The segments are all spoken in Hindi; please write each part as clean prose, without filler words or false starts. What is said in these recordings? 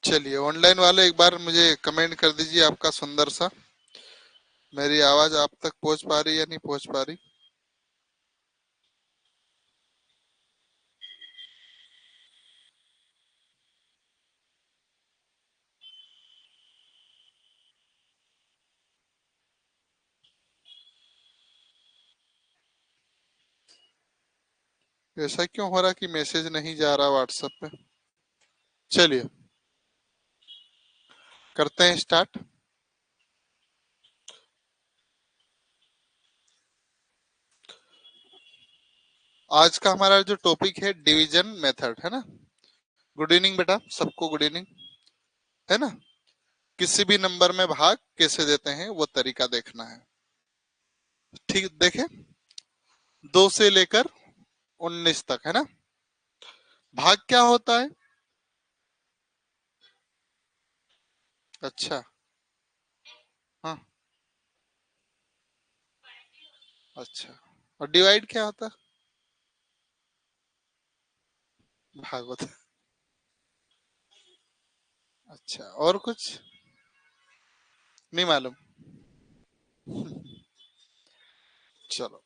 चलिए, ऑनलाइन वाले एक बार मुझे कमेंट कर दीजिए आपका सुंदर सा। मेरी आवाज आप तक पहुंच पा रही या नहीं पहुंच पा रही? ऐसा क्यों हो रहा कि मैसेज नहीं जा रहा व्हाट्सएप पे? चलिए, करते हैं स्टार्ट। आज का हमारा जो टॉपिक है डिवीजन मेथड, है ना। गुड इवनिंग बेटा, सबको गुड इवनिंग, है ना। किसी भी नंबर में भाग कैसे देते हैं वो तरीका देखना है। ठीक, देखें। 2 से लेकर 19 तक, है ना। भाग क्या होता है? अच्छा। हाँ। अच्छा, और डिवाइड क्या होता है? भाग होता है। अच्छा, और कुछ नहीं मालूम? चलो,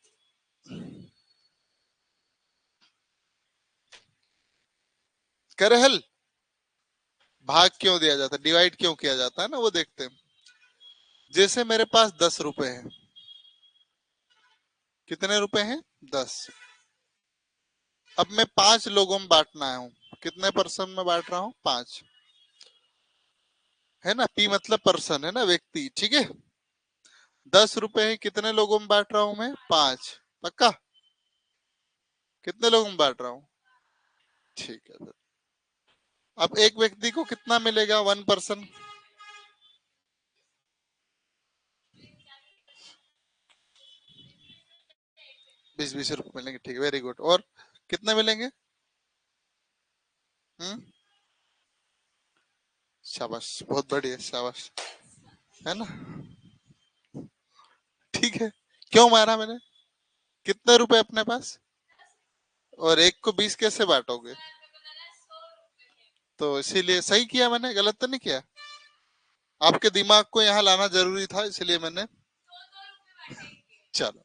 करे हल। भाग क्यों दिया जाता है, डिवाइड क्यों किया जाता है ना, वो देखते हैं। जैसे मेरे पास 10 रुपए हैं। कितने रुपए हैं? 10। अब मैं 5 लोगों में बांटना हूँ। कितने पर्सन में बांट रहा हूँ? 5। है ना, पी मतलब पर्सन, है ना, व्यक्ति, ठीक है। 10 रुपए है, कितने लोगों में बांट रहा हूँ मैं? 5। पक्का? कितने लोगों में बांट रहा हूँ? ठीक है फिर। अब एक व्यक्ति को कितना मिलेगा? 1 पर्सन। 20-20 रुपए मिलेंगे, ठीक है, वेरी गुड। और कितने मिलेंगे? हम्म। शाबाश, बहुत बढ़िया, शाबाश। है ना। ठीक है। क्यों मारा मैंने? कितने रुपए अपने पास? और एक को 20 कैसे बांटोगे? तो इसीलिए सही किया मैंने, गलत तो नहीं किया। आपके दिमाग को यहाँ लाना जरूरी था, इसलिए मैंने। चलो,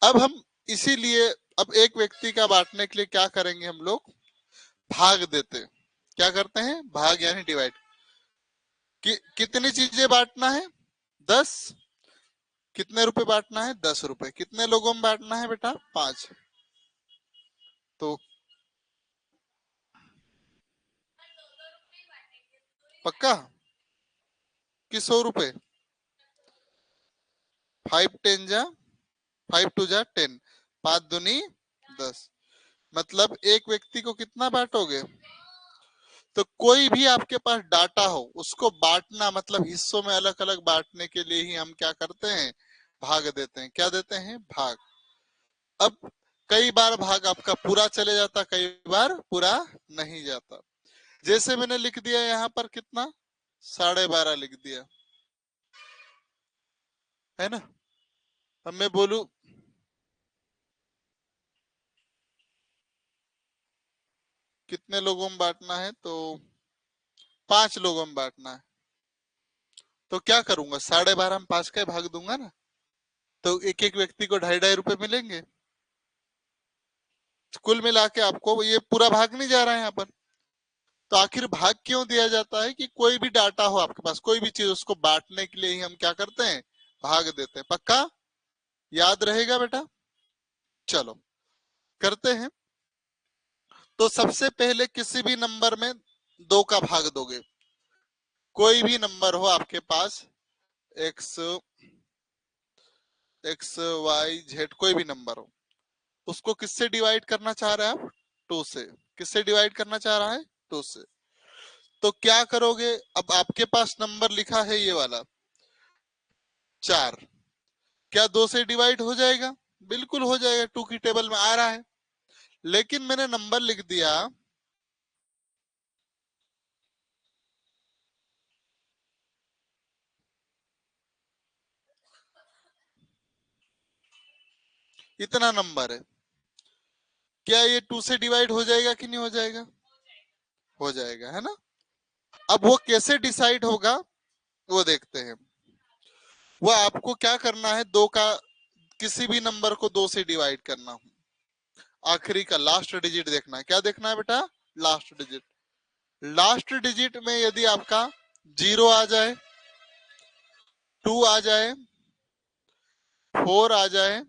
अब हम इसीलिए अब एक व्यक्ति का बांटने के लिए क्या करेंगे हम लोग? भाग देते हैं। क्या करते हैं? भाग यानी डिवाइड। कितनी चीजें बांटना है? 10। कितने रुपए बांटना है? 10 रुपए। कितने लोगों में बांटना है बेटा? 5। तो पक्का कि 100 रुपए? 5 10 जा 5 2 जा 10। 5 दूनी 10। मतलब एक व्यक्ति को कितना बांटोगे? तो कोई भी आपके पास डाटा हो उसको बांटना मतलब हिस्सों में अलग अलग बांटने के लिए ही हम क्या करते हैं? भाग देते हैं। क्या देते हैं? भाग। अब कई बार भाग आपका पूरा चले जाता, कई बार पूरा नहीं जाता। जैसे मैंने लिख दिया यहाँ पर कितना? 12.5 लिख दिया, है ना। अब मैं बोलू कितने लोगों में बांटना है, तो 5 लोगों में बांटना है। तो क्या करूंगा? 12.5 में 5 का ही भाग दूंगा ना। तो एक एक व्यक्ति को 2.5-2.5 रुपए मिलेंगे। कुल मिला के आपको ये पूरा भाग नहीं जा रहा है यहाँ पर। तो आखिर भाग क्यों दिया जाता है? कि कोई भी डाटा हो आपके पास, कोई भी चीज, उसको बांटने के लिए ही हम क्या करते हैं? भाग देते हैं। पक्का याद रहेगा बेटा? चलो, करते हैं। तो सबसे पहले किसी भी नंबर में 2 का भाग दोगे। कोई भी नंबर हो आपके पास, एक्स एक्स वाई जेड, कोई भी नंबर हो, उसको किससे डिवाइड करना चाह रहे हैं आप? 2 से। किससे डिवाइड करना चाह रहा है? 2 से। तो क्या करोगे? अब आपके पास नंबर लिखा है ये वाला 4। क्या 2 से डिवाइड हो जाएगा? बिल्कुल हो जाएगा, 2 की टेबल में आ रहा है। लेकिन मैंने नंबर लिख दिया इतना नंबर है। क्या ये 2 से डिवाइड हो जाएगा कि नहीं हो जाएगा? हो जाएगा, है ना। अब वो कैसे डिसाइड होगा वो देखते हैं। वो आपको क्या करना है, दो का किसी भी नंबर को दो से डिवाइड करना है, आखिरी का लास्ट डिजिट देखना है। क्या देखना है बेटा? Last digit. लास्ट डिजिट में यदि आपका 0 आ जाए, 2 आ जाए, 4 आ जाए,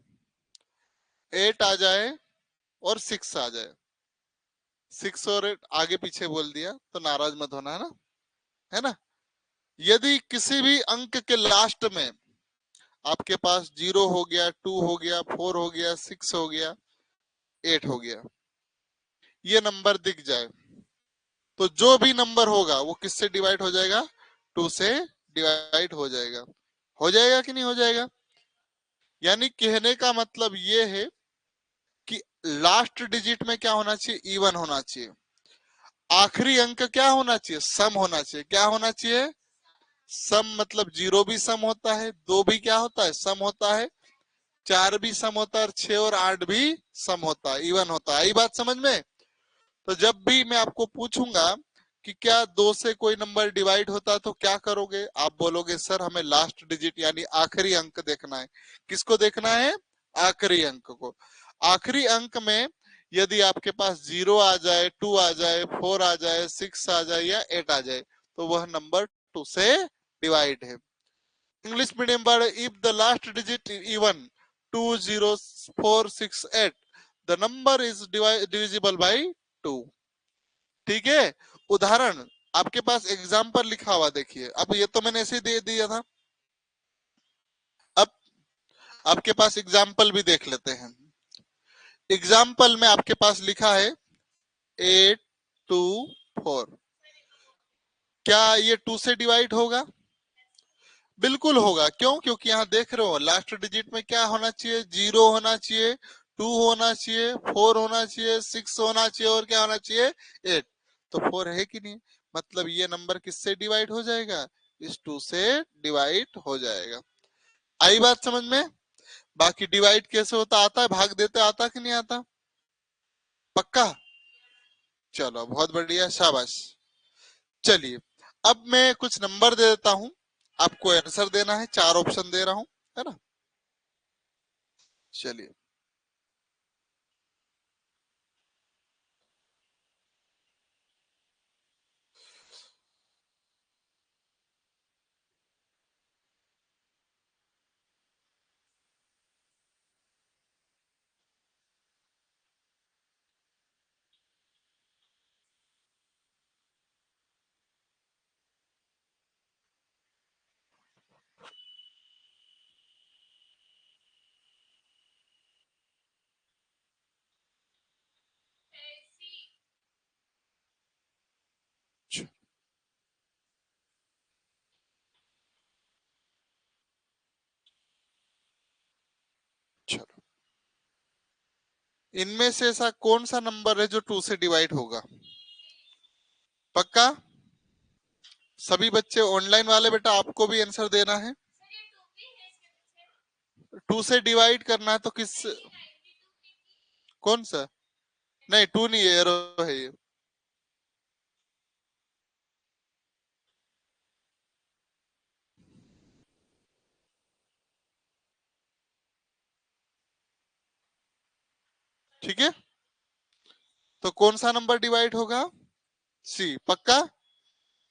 8 आ जाए और 6 आ जाए, 6 और 8 आगे पीछे बोल दिया तो नाराज मत होना, है ना, है ना। यदि किसी भी अंक के लास्ट में आपके पास 0 हो गया, 2 हो गया, 4 हो गया, 6 हो गया, 8 हो गया, ये नंबर दिख जाए, तो जो भी नंबर होगा वो किससे डिवाइड हो जाएगा? 2 से डिवाइड हो जाएगा। हो जाएगा कि नहीं हो जाएगा? यानी कहने का मतलब ये है कि लास्ट डिजिट में क्या होना चाहिए? इवन होना चाहिए। आखिरी अंक क्या होना चाहिए? सम होना चाहिए। क्या होना चाहिए? सम। मतलब 0 भी सम होता है, 2 भी क्या होता है? सम होता है, 4 भी सम होता है, और 6 और 8 भी सम होता है, इवन होता है। आई बात समझ में? तो जब भी मैं आपको पूछूंगा कि क्या 2 से कोई नंबर डिवाइड होता है तो क्या करोगे, आप बोलोगे सर हमें लास्ट डिजिट यानी आखिरी अंक देखना है। किसको देखना है? आखिरी अंक को। आखिरी अंक में यदि आपके पास 0 आ जाए, 2 आ जाए, 4 आ जाए, 6 आ जाए या 8 आ जाए, तो वह नंबर 2 से डिवाइड है। English medium word, if the last digit even 2 0 4 6 8, the number is divisible by 2। ठीक है। उदाहरण आपके पास एग्जाम्पल लिखा हुआ देखिए, अब ये तो मैंने ऐसे ही दे दिया था। अब आपके पास एग्जाम्पल भी देख लेते हैं। एग्जाम्पल में आपके पास लिखा है 8 2 4। क्या ये 2 से डिवाइड होगा? बिल्कुल होगा। क्यों? क्योंकि यहाँ देख रहे हो लास्ट डिजिट में क्या होना चाहिए? 0 होना चाहिए, 2 होना चाहिए, 4 होना चाहिए, 6 होना चाहिए, और क्या होना चाहिए? 8। तो 4 है कि नहीं? मतलब ये नंबर किससे डिवाइड हो जाएगा? इस 2 से डिवाइड हो जाएगा। आई बात समझ में? बाकी डिवाइड कैसे होता आता है, भाग देते आता कि नहीं आता? पक्का? चलो बहुत बढ़िया, शाबाश। चलिए अब मैं कुछ नंबर दे देता हूं, आपको आंसर देना है। 4 ऑप्शन दे रहा हूं, है ना। चलिए चलो, इनमें से ऐसा कौन सा नंबर है जो 2 से डिवाइड होगा? पक्का? सभी बच्चे ऑनलाइन वाले बेटा आपको भी आंसर देना है। 2 से डिवाइड करना है तो किस, कौन सा? नहीं 2 नहीं है, एरो है ये। ठीक है, तो कौन सा नंबर डिवाइड होगा? सी। पक्का?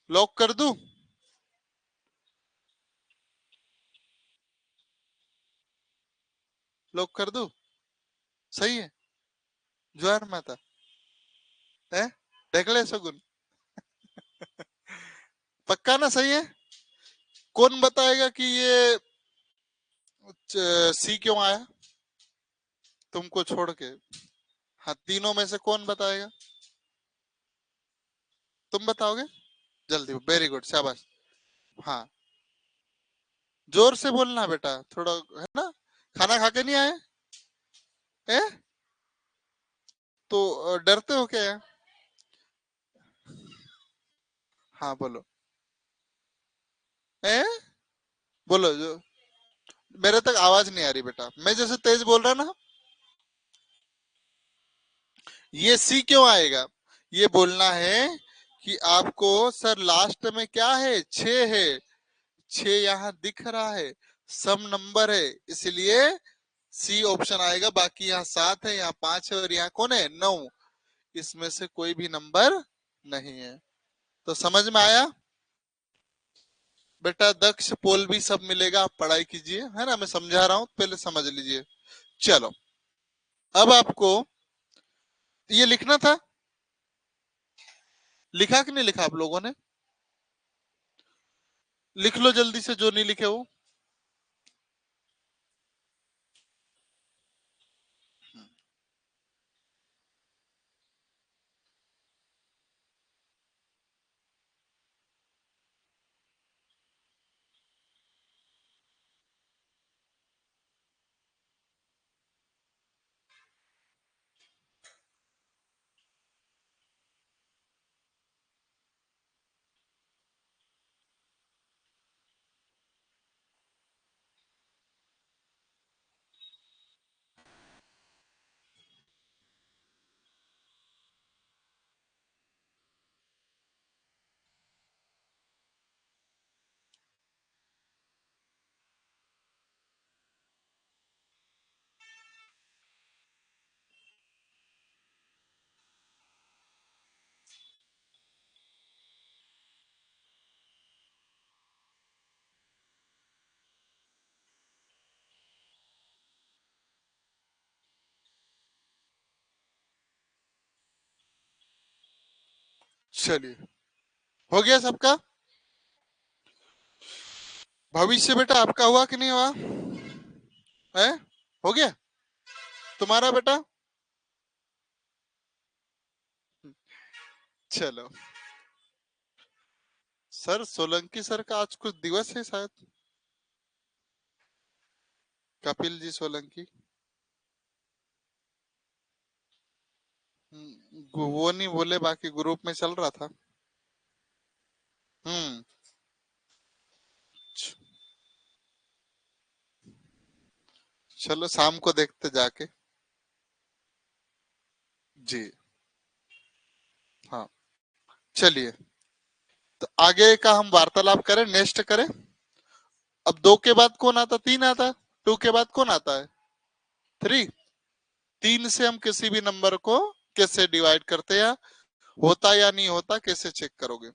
लॉक कर दूं? लॉक कर दूं? सही है। ज्वार माता है, देख ले सगुन। पक्का ना? सही है। कौन बताएगा कि ये सी क्यों आया तुमको छोड़ के? हाँ, तीनों में से कौन बताएगा? तुम बताओगे? जल्दी, वेरी गुड, शाबाश। हाँ, जोर से बोलना बेटा थोड़ा, है ना। खाना खा के नहीं आए? ए? तो डरते हो क्या? हाँ बोलो। ए? बोलो जो, मेरे तक आवाज नहीं आ रही बेटा, मैं जैसे तेज बोल रहा ना। ये सी क्यों आएगा? ये बोलना है कि आपको सर लास्ट में क्या है, 6 है, 6 यहाँ दिख रहा है, सम नंबर है, इसलिए सी ऑप्शन आएगा। बाकी यहाँ 7 है, यहाँ 5 है और यहाँ कौन है, 9। इसमें से कोई भी नंबर नहीं है। तो समझ में आया बेटा? दक्ष पोल भी सब मिलेगा, आप पढ़ाई कीजिए, है ना, मैं समझा रहा हूं, पहले समझ लीजिए। चलो अब आपको ये लिखना था, लिखा कि नहीं लिखा आप लोगों ने? लिख लो जल्दी से जो नहीं लिखे वो। चलिए, हो गया सबका? भविष्य बेटा आपका हुआ कि नहीं हुआ है? हो गया तुम्हारा बेटा? चलो सर, सोलंकी सर का आज कुछ दिवस है शायद, कपिल जी सोलंकी। वो नहीं बोले, बाकी ग्रुप में चल रहा था। हम्म। चलो शाम को देखते जाके। जी हाँ। चलिए, तो आगे का हम वार्तालाप करें, नेक्स्ट करें। अब 2 के बाद कौन आता, 3 आता, 2 के बाद कौन आता है, 3। 3 से हम किसी भी नंबर को कैसे डिवाइड करते हैं, होता या नहीं होता कैसे चेक करोगे?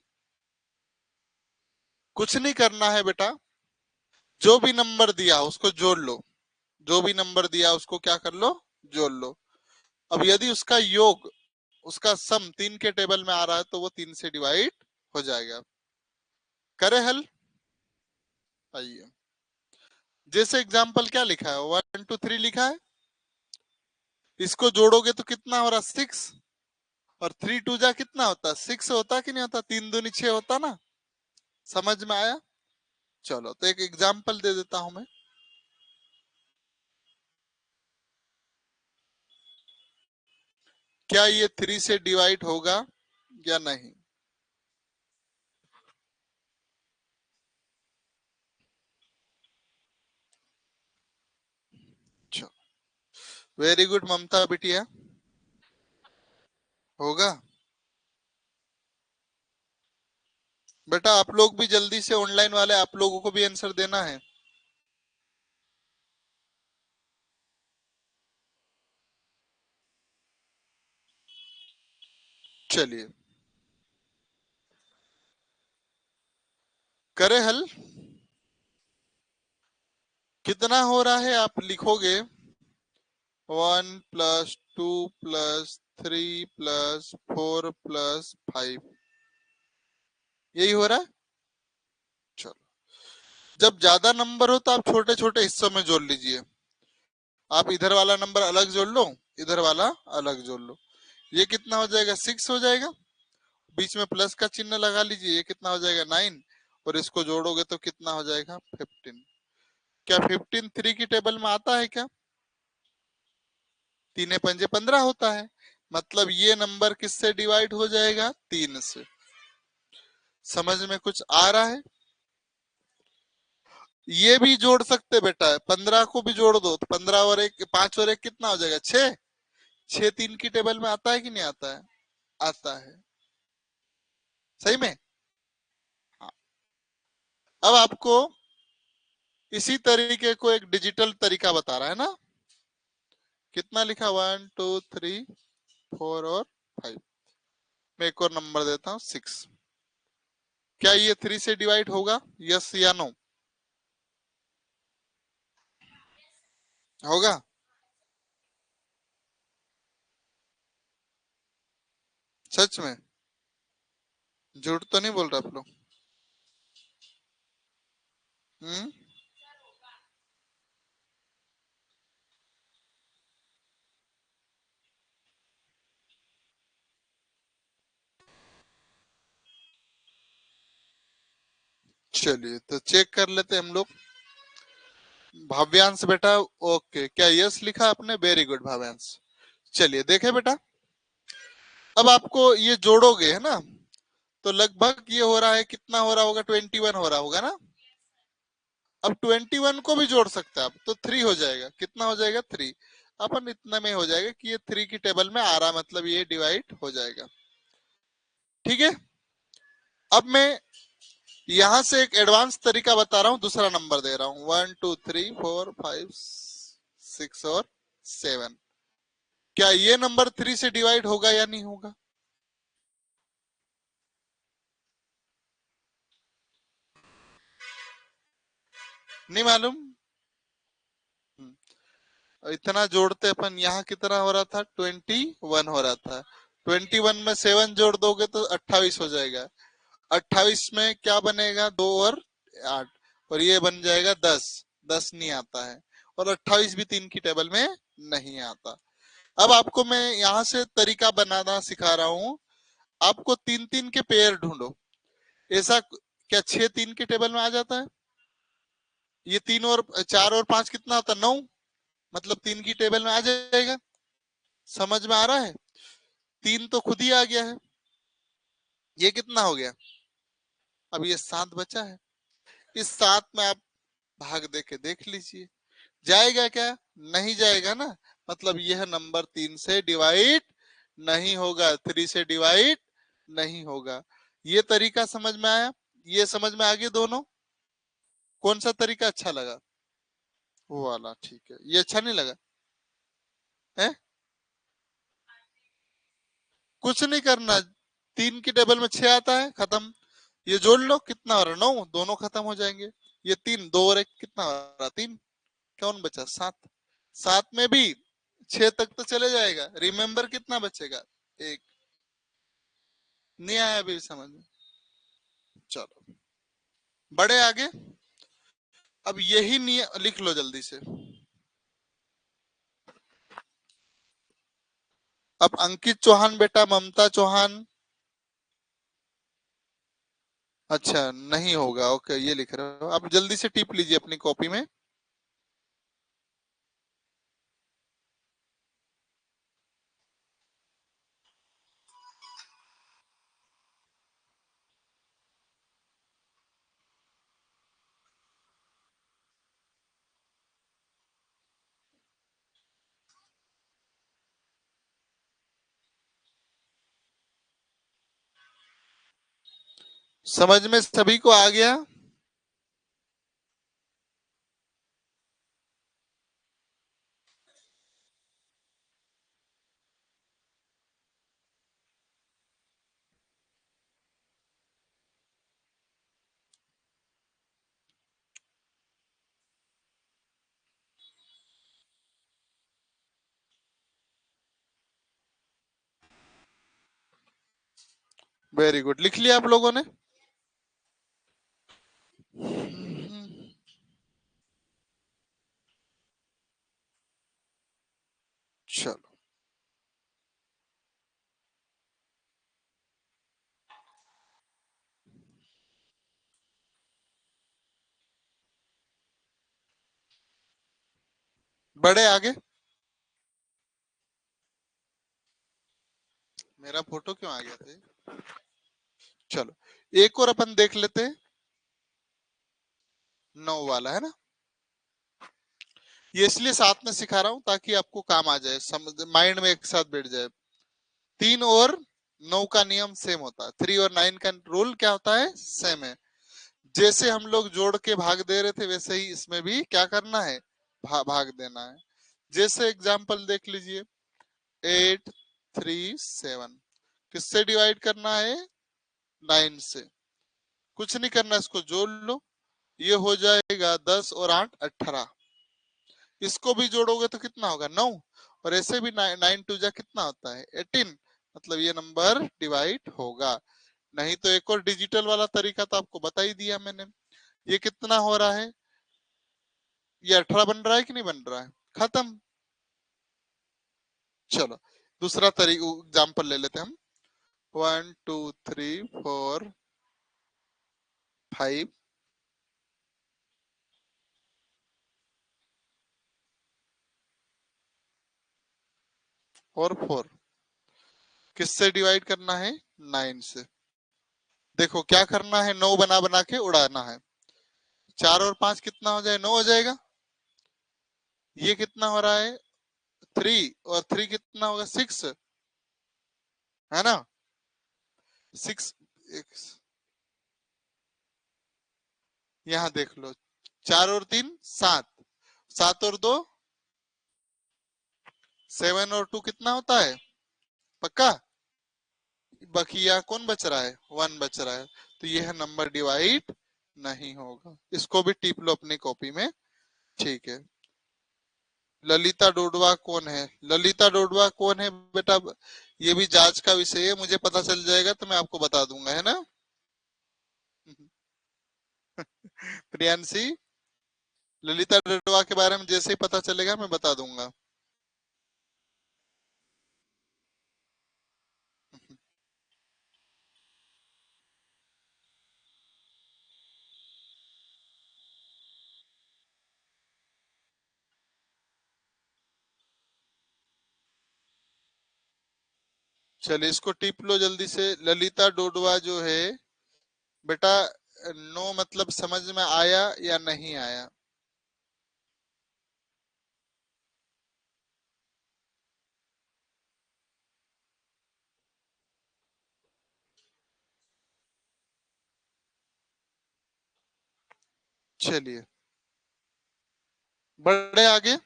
कुछ नहीं करना है बेटा, जो भी नंबर दिया उसको जोड़ लो, जो भी नंबर दिया उसको क्या कर लो, जोड़ लो। अब यदि उसका योग, उसका सम 3 के टेबल में आ रहा है तो वो 3 से डिवाइड हो जाएगा। करे हल? आइए, जैसे एग्जाम्पल क्या लिखा है, 1 2 3 लिखा है, इसको जोड़ोगे तो कितना हो रहा, 6। और 3 2 जा कितना होता, 6 होता कि नहीं होता, 3 दूनी 6 होता ना। समझ में आया? चलो तो एक एग्जाम्पल दे देता हूं मैं। क्या ये 3 से डिवाइड होगा या नहीं? वेरी गुड ममता बिटिया, होगा। बेटा आप लोग भी जल्दी से, ऑनलाइन वाले आप लोगों को भी आंसर देना है। चलिए करे हल। कितना हो रहा है आप लिखोगे, 1 + 2 + 3 + 4 + 5, यही हो रहा है। चलो, जब ज्यादा नंबर हो तो आप छोटे छोटे हिस्सों में जोड़ लीजिए। आप इधर वाला नंबर अलग जोड़ लो, इधर वाला अलग जोड़ लो। ये कितना हो जाएगा, 6 हो जाएगा। बीच में प्लस का चिन्ह लगा लीजिए, ये कितना हो जाएगा, 9। और इसको जोड़ोगे तो कितना हो जाएगा, 15। क्या 15 3 की टेबल में आता है क्या? 3 पंजे 15 होता है। मतलब ये नंबर किससे डिवाइड हो जाएगा, 3 से। समझ में कुछ आ रहा है? ये भी जोड़ सकते बेटा, 15 को भी जोड़ दो तो 15 और 1, 5 और 1 कितना हो जाएगा, 6। 6 3 की टेबल में आता है कि नहीं आता है? आता है। सही में। हाँ। अब आपको इसी तरीके को एक डिजिटल तरीका बता रहा है ना। कितना लिखा, 1 2 3 4 और 5। मैं एक और नंबर देता हूँ, 6। क्या ये 3 से डिवाइड होगा, यस या नो? होगा। सच में? झूठ तो नहीं बोल रहे आप लोग? हम्म। चलिए तो चेक कर लेते हैं हम लोग। भाव्यांश बेटा, ओके, क्या यस लिखा आपने? Very good Bhavyansh. चलिए देखे बेटा, अब आपको ये जोड़ोगे है ना, तो लगभग ये हो रहा है, कितना हो रहा होगा, 21 हो रहा होगा ना। अब 21 को भी जोड़ सकते हैं आप, तो 3 हो जाएगा। कितना हो जाएगा? 3। अपन इतना में हो जाएगा कि ये 3 की टेबल में आ रहा, मतलब ये डिवाइड हो जाएगा। ठीक है। अब मैं यहां से एक एडवांस तरीका बता रहा हूं, दूसरा नंबर दे रहा हूं, 1 2 3 4 5 6 और 7। क्या ये नंबर 3 से डिवाइड होगा या नहीं होगा? नहीं मालूम। इतना जोड़ते अपन, यहाँ कितना हो रहा था, 21 हो रहा था। 21 में 7 जोड़ दोगे तो 28 हो जाएगा। 28 में क्या बनेगा, 2 और 8, और ये बन जाएगा 10। 10 नहीं आता है, और 28 भी 3 की टेबल में नहीं आता। अब आपको मैं यहाँ से तरीका बनाना सिखा रहा हूँ। आपको 3 3 के पेयर ढूंढो। ऐसा क्या 6 3 की टेबल में आ जाता है? ये 3 और 4 और 5 कितना होता है, 9। मतलब 3 की टेबल में आ जाएगा। समझ में आ रहा है? 3 तो खुद ही आ गया है। ये कितना हो गया? अब ये 7 बचा है। इस 7 में आप भाग दे के देख लीजिए, जाएगा क्या? नहीं जाएगा ना। मतलब यह नंबर 3 से डिवाइड नहीं होगा, 3 से डिवाइड नहीं होगा। ये तरीका समझ में आया? ये समझ में आ गए दोनों? कौन सा तरीका अच्छा लगा? वो वाला ठीक है। ये अच्छा नहीं लगा है? कुछ नहीं करना। 3 की टेबल में 6 आता है, खत्म। ये जोड़ लो, कितना हो रहा है, 9। दोनों खत्म हो जाएंगे। ये 3, 2 और 1 कितना हो रहा, 3। कौन बचा, 7। 7 में भी 6 तक तो चले जाएगा। रिमेम्बर कितना बचेगा, 1। नहीं आया अभी समझ में? चलो बड़े आगे। अब यही लिख लो जल्दी से। अब अंकित चौहान बेटा, ममता चौहान। अच्छा नहीं होगा, ओके, ये लिख रहे हो आप, जल्दी से टिप लीजिए अपनी कॉपी में। समझ में सभी को आ गया? वेरी गुड, लिख लिया आप लोगों ने? चलो बड़े आगे। मेरा फोटो क्यों आ गया था? चलो एक और अपन देख लेते हैं, 9 वाला है ना। ये इसलिए साथ में सिखा रहा हूं ताकि आपको काम आ जाए, समझ माइंड में एक साथ बैठ जाए। 3 और 9 का नियम सेम होता है, 3 और 9 का रूल क्या होता है, सेम है। जैसे हम लोग जोड़ के भाग दे रहे थे वैसे ही इसमें भी क्या करना है, भाग देना है। जैसे एग्जांपल देख लीजिए, 837 किससे डिवाइड करना है, 9 से। कुछ नहीं करना, इसको जोड़ लो, ये हो जाएगा 10 और 8 18। इसको भी जोड़ोगे तो कितना होगा, 9। और ऐसे भी 9 टू जा कितना होता है, 18। मतलब ये नंबर डिवाइड होगा। नहीं तो एक और डिजिटल वाला तरीका तो आपको बता ही दिया मैंने। ये कितना हो रहा है, ये 18 बन रहा है कि नहीं बन रहा है, खत्म। चलो दूसरा तरीका एग्जाम्पल ले लेते हैं हम। 1 2 3 4 5 और 4 किससे डिवाइड करना है, 9 से। देखो क्या करना है, 9 बना बना के उड़ाना है। 4 और 5 कितना हो जाए, 9 हो जाएगा। ये कितना हो रहा है, 3 और 3 कितना होगा, 6, है ना। 6 यहाँ देख लो, 4 और 3 7, 7 और 2 7 और 2 कितना होता है, पक्का। बकिया कौन बच रहा है, 1 बच रहा है। तो यह नंबर डिवाइड नहीं होगा। इसको भी टिप लो अपनी कॉपी में, ठीक है। ललिता डोडवा कौन है, ललिता डोडवा कौन है बेटा, ये भी जांच का विषय है, मुझे पता चल जाएगा तो मैं आपको बता दूंगा, है ना। प्रियांशी, ललिता डोडवा के बारे में जैसे ही पता चलेगा मैं बता दूंगा। चलिए इसको टिप लो जल्दी से। ललिता डोडवा जो है बेटा, नो मतलब समझ में आया या नहीं आया। चलिए बढ़े आगे।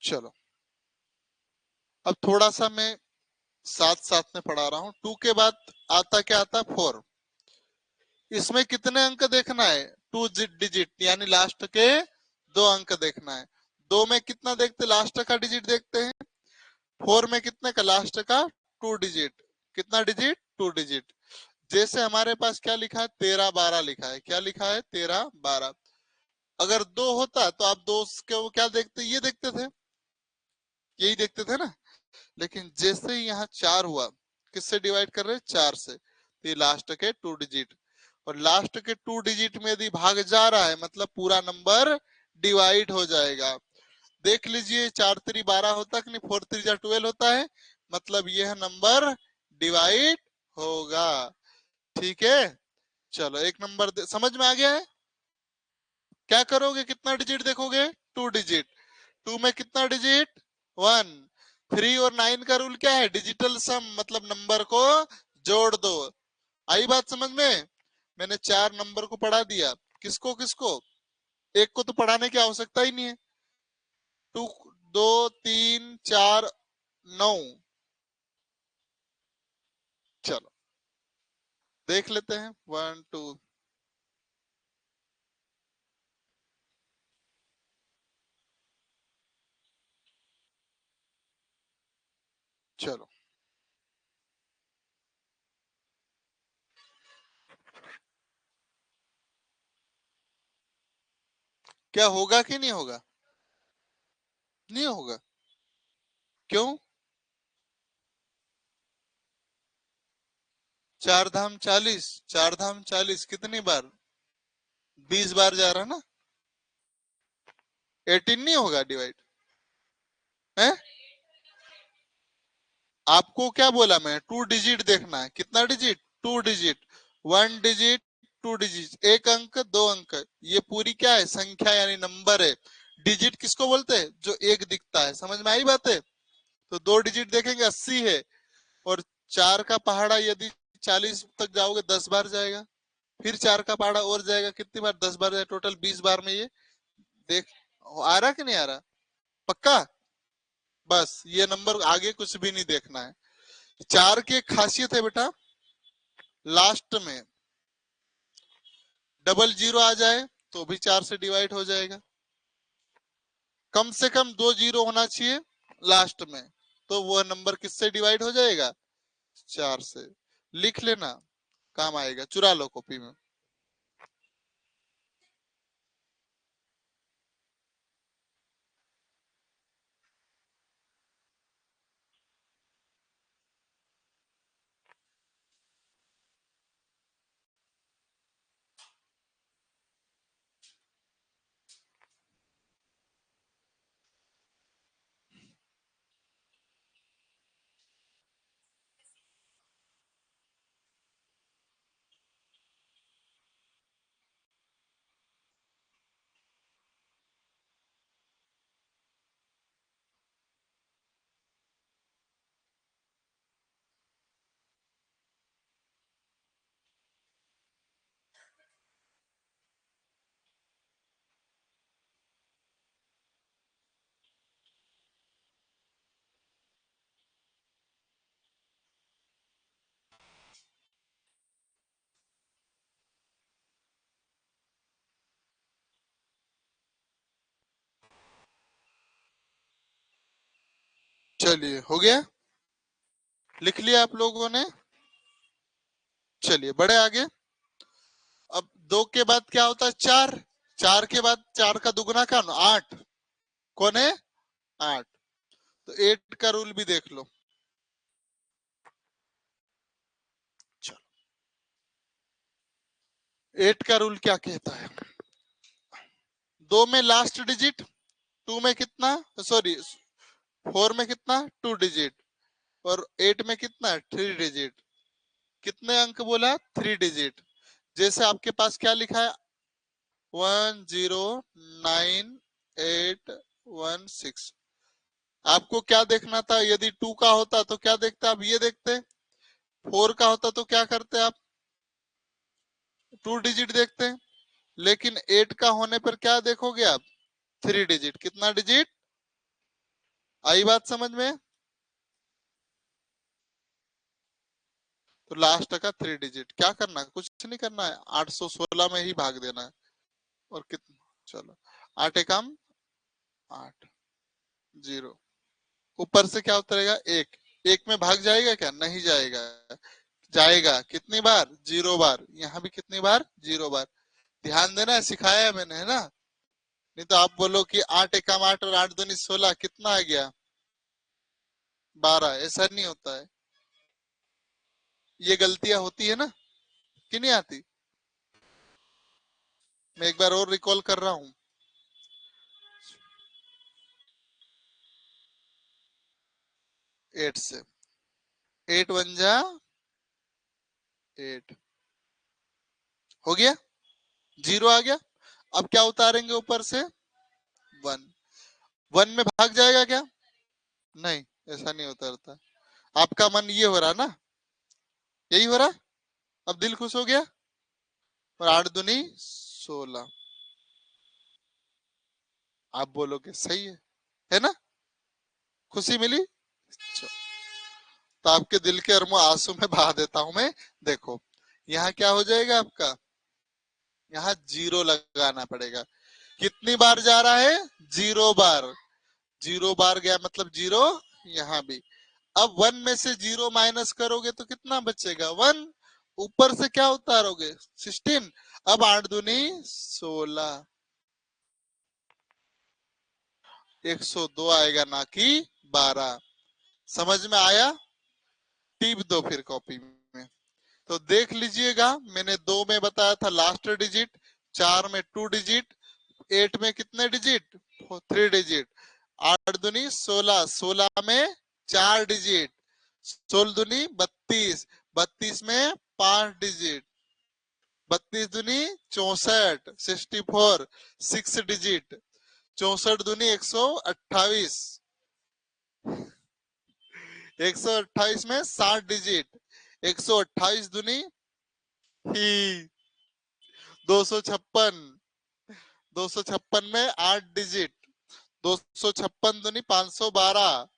चलो अब थोड़ा सा मैं साथ साथ में पढ़ा रहा हूँ। 2 के बाद आता क्या आता, 4। इसमें कितने अंक देखना है, 2 डिजिट, यानी लास्ट के 2 अंक देखना है। 2 में कितना देखते, लास्ट का डिजिट देखते हैं। 4 में कितने का, लास्ट का 2 डिजिट। कितना डिजिट, 2 डिजिट। जैसे हमारे पास क्या लिखा है, 13 12 लिखा है। क्या लिखा है, 13 12। अगर 2 होता तो आप 2 के वो क्या देखते, ये देखते थे, यही देखते थे ना। लेकिन जैसे ही यहाँ 4 हुआ, किससे डिवाइड कर रहे हैं, 4 से, तो ये लास्ट के 2 डिजिट। और लास्ट के 2 डिजिट में यदि भाग जा रहा है मतलब पूरा नंबर डिवाइड हो जाएगा। देख लीजिए, 4 3 12 होता कि नहीं, 4 3 जा 12 होता है। मतलब यह नंबर डिवाइड होगा, ठीक है। चलो एक नंबर समझ में आ गया है। क्या करोगे, कितना डिजिट देखोगे, 2 डिजिट। 2 में कितना डिजिट, 1। 3 और 9 का रूल क्या है, डिजिटल सम, मतलब नंबर को जोड़ दो। आई बात समझ में। मैंने 4 नंबर को पढ़ा दिया, किसको किसको, एक को तो पढ़ाने की आवश्यकता ही नहीं है। 2 2 3 4 9। चलो देख लेते हैं, 1 2। चलो क्या होगा कि नहीं होगा, नहीं होगा। क्यों, 4 धाम 40, 4 धाम 40 कितनी बार, 20 बार जा रहा ना। 18 नहीं होगा डिवाइड, है। आपको क्या बोला मैं, 2 डिजिट देखना है, कितना डिजिट, 2 डिजिट। 1 डिजिट, 2 डिजिट, एक अंक 2 अंक, ये पूरी क्या है, संख्या यानी नंबर है। डिजिट किसको बोलते हैं? जो एक दिखता है। समझ में आई बात है? तो 2 डिजिट देखेंगे 80 है, और 4 का पहाड़ा यदि 40 तक जाओगे 10 बार जाएगा, फिर 4 का पहाड़ा और जाएगा, कितनी बार? 10 बार जाएगा, टोटल 20 बार में ये देख आ रहा कि नहीं आ रहा? पक्का? बस ये नंबर, आगे कुछ भी नहीं देखना है। 4 की एक खासियत है बेटा, लास्ट में डबल जीरो आ जाए तो भी 4 से डिवाइड हो जाएगा। कम से कम 2 जीरो होना चाहिए लास्ट में, तो वह नंबर किससे डिवाइड हो जाएगा? 4 से। लिख लेना, काम आएगा, चुरा लो कॉपी में। चलिए, हो गया? लिख लिया आप लोगों ने? चलिए बढ़े आगे। अब 2 के बाद क्या होता है? 4। 4 के बाद 4 का दुगना का 8। कौन है? 8। तो 8 का रूल भी देख लो। चलो, 8 का रूल क्या कहता है? 2 में लास्ट डिजिट, 2 में कितना, सॉरी 4 में कितना? 2 डिजिट, और 8 में कितना? 3 डिजिट। कितने अंक बोला? 3 डिजिट। जैसे आपके पास क्या लिखा है? 109816। आपको क्या देखना था? यदि 2 का होता तो क्या देखते आप? ये देखते। 4 का होता तो क्या करते आप? 2 डिजिट देखते। लेकिन 8 का होने पर क्या देखोगे आप? 3 डिजिट। कितना डिजिट? आई बात समझ में? तो लास्ट का 3 डिजिट। क्या करना है? कुछ नहीं करना है, 816 में ही भाग देना है। और कितना? चलो, 8 एकम 8, 0। ऊपर से क्या उतरेगा? 1। 1 में भाग जाएगा क्या? नहीं जाएगा। जाएगा कितनी बार? 0 बार। यहाँ भी कितनी बार? 0 बार। ध्यान देना है, सिखाया है मैंने, है ना? नहीं तो आप बोलो कि 8 एकम 8 और 8 दूनी 16, कितना आ गया? 12। ऐसा नहीं होता है। ये गलतियां होती है ना, कि नहीं आती? मैं एक बार और रिकॉल कर रहा हूँ। 8 से 8 वन जा 8, हो गया? 0 आ गया। अब क्या उतारेंगे ऊपर से? 1। 1 में भाग जाएगा क्या? नहीं, ऐसा नहीं उतरता। आपका मन ये हो रहा ना? यही हो रहा? अब दिल खुश हो गया? और 8 दूनी 16। आप बोलोगे सही है ना? खुशी मिली? तो आपके दिल के अरमो आंसू में बहा देता हूं मैं। देखो, यहाँ क्या हो जाएगा आपका? यहाँ 0 लगाना पड़ेगा। कितनी बार जा रहा है? 0 बार। 0 बार गया मतलब 0। यहाँ भी। अब 1 में से 0 माइनस करोगे तो कितना बचेगा? 1। ऊपर से क्या उतारोगे? 16। अब 8 दूनी 16। 102 आएगा, ना कि 12। समझ में आया? टिप दो फिर कॉपी में। तो देख लीजिएगा, मैंने 2 में बताया था लास्ट डिजिट, 4 में 2 डिजिट, 8 में कितने डिजिट? 3 डिजिट। 8 दूनी 16, 16 में 4 डिजिट, 16 दूनी 32, 32 में 5 डिजिट, 32 दूनी 64, 64, 6 डिजिट, 64 दूनी 128, 128 में 60 डिजिट, 128 दूनी ही 256, 256 में 8 डिजिट, 256 दूनी 512,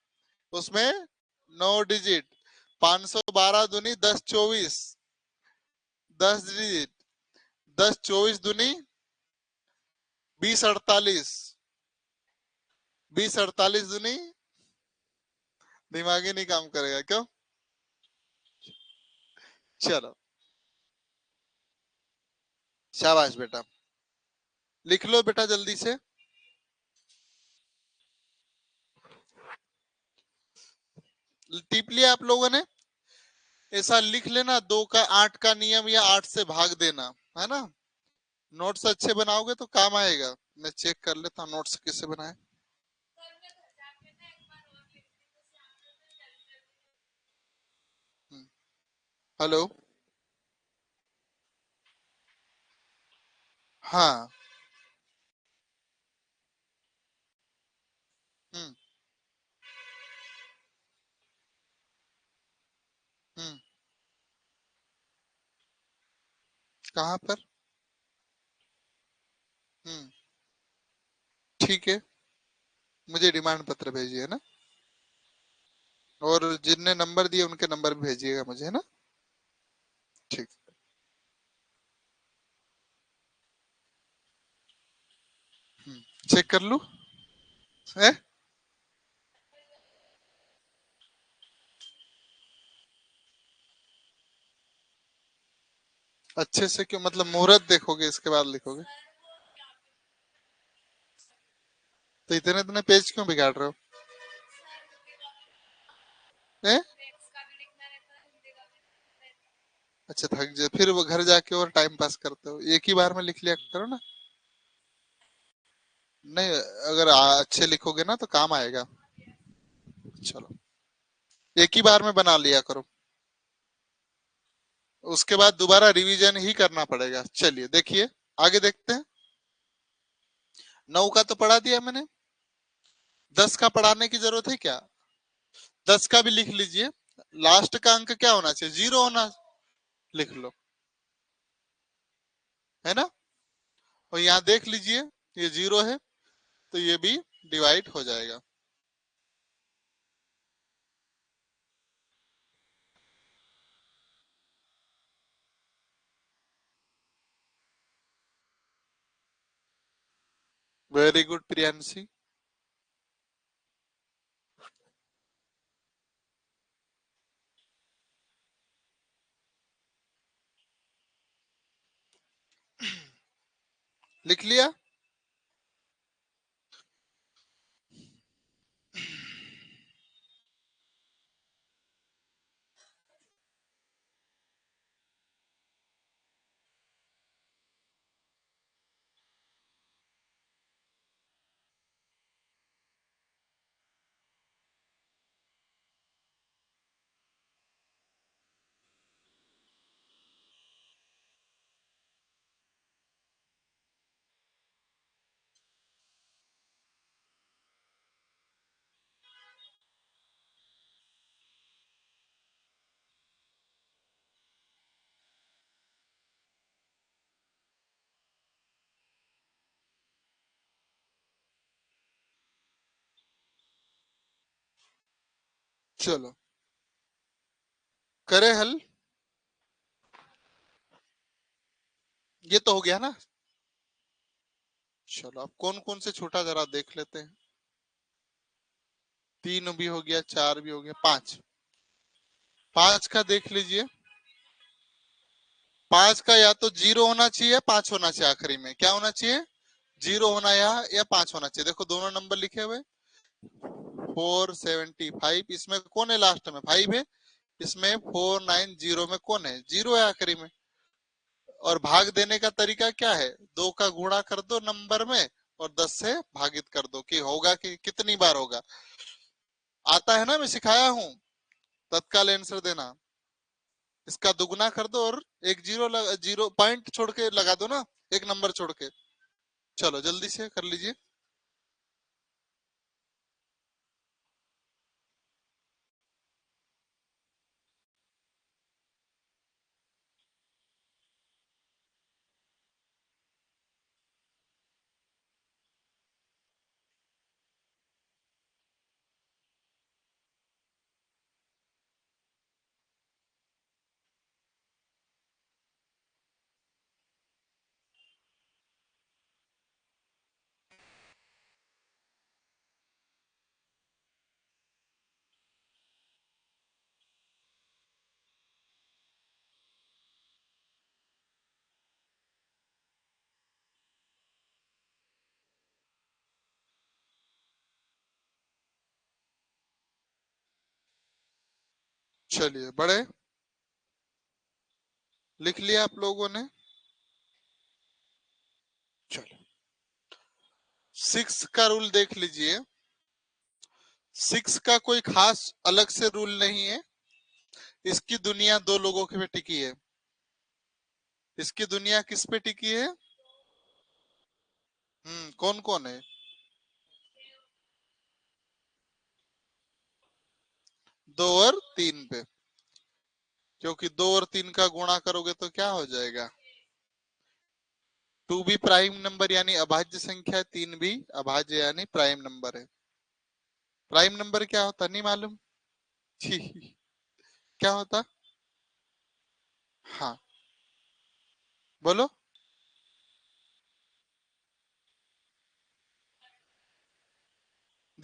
उसमें 9 डिजिट, 512 दूनी 10 24, 10 डिजिट, 10 24 दूनी 20 48, 20 48 दूनी, दिमाग ही नहीं काम करेगा क्यों? चलो शाबाश बेटा, लिख लो बेटा जल्दी से। टिप लिया आप लोगों ने? ऐसा लिख लेना, 2 का 8 का नियम या 8 से भाग देना, है ना? नोट्स अच्छे बनाओगे तो काम आएगा। मैं चेक कर लेता हूँ नोट्स कैसे बनाए। हेलो, हाँ, हम्म, हम्म, कहाँ पर? हम्म, ठीक है, मुझे डिमांड पत्र भेजिए ना, और जिनने नंबर दिए उनके नंबर भी भेजिएगा मुझे, है ना? ठीक, चेक कर लूं है? अच्छे से क्यों, मतलब मुहूर्त देखोगे इसके बाद लिखोगे? तो इतने इतने पेज क्यों बिगाड़ रहे हो? हैं? अच्छा थक जाए फिर वो घर जाके और टाइम पास करते हो, एक ही बार में लिख लिया करो ना। नहीं, अगर अच्छे लिखोगे ना तो काम आएगा। चलो, एक ही बार में बना लिया करो, उसके बाद दोबारा रिवीजन ही करना पड़ेगा। चलिए देखिए, आगे देखते हैं। 9 का तो पढ़ा दिया मैंने, 10 का पढ़ाने की जरूरत है क्या? 10 का भी लिख लीजिए। लास्ट का अंक क्या होना चाहिए? 0 होना, लिख लो, है ना? और यहाँ देख लीजिए, ये 0 है तो ये भी डिवाइड हो जाएगा। Very good Priyanshi. लिख लिया? चलो करे हल, ये तो हो गया ना। चलो अब कौन कौन से छोटा जरा देख लेते हैं। 3 भी हो गया, 4 भी हो गया, 5, 5 का देख लीजिए। 5 का या तो 0 होना चाहिए, 5 होना चाहिए, आखिरी में क्या होना चाहिए? 0 होना या 5 होना चाहिए। देखो दोनों नंबर लिखे हुए, 475, इसमें कौन है लास्ट में? 5 है। इसमें 490 में कौन है? 0 है आखिरी में। और भाग देने का तरीका क्या है? 2 का गुणा कर दो नंबर में और 10 से भागित कर दो, कि होगा कि कितनी बार होगा। आता है ना, मैं सिखाया हूं, तत्काल आंसर देना। इसका दुगना कर दो और एक जीरो पॉइंट छोड़ के लगा दो ना, एक नंबर छोड़ के। चलो जल्दी से कर लीजिए। चलिए बड़े, लिख लिया आप लोगों ने? चलो, 6 का रूल देख लीजिए। 6 का कोई खास अलग से रूल नहीं है। इसकी दुनिया दो लोगों पे टिकी है। इसकी दुनिया किस पे टिकी है? कौन कौन है? 2 और 3 पे। क्योंकि 2 और 3 का गुणा करोगे तो क्या हो जाएगा? 2 भी प्राइम नंबर यानी अभाज्य संख्या है, 3 भी अभाज्य यानी प्राइम नंबर है। प्राइम नंबर क्या होता नहीं मालूम? छी, क्या होता? हाँ, बोलो।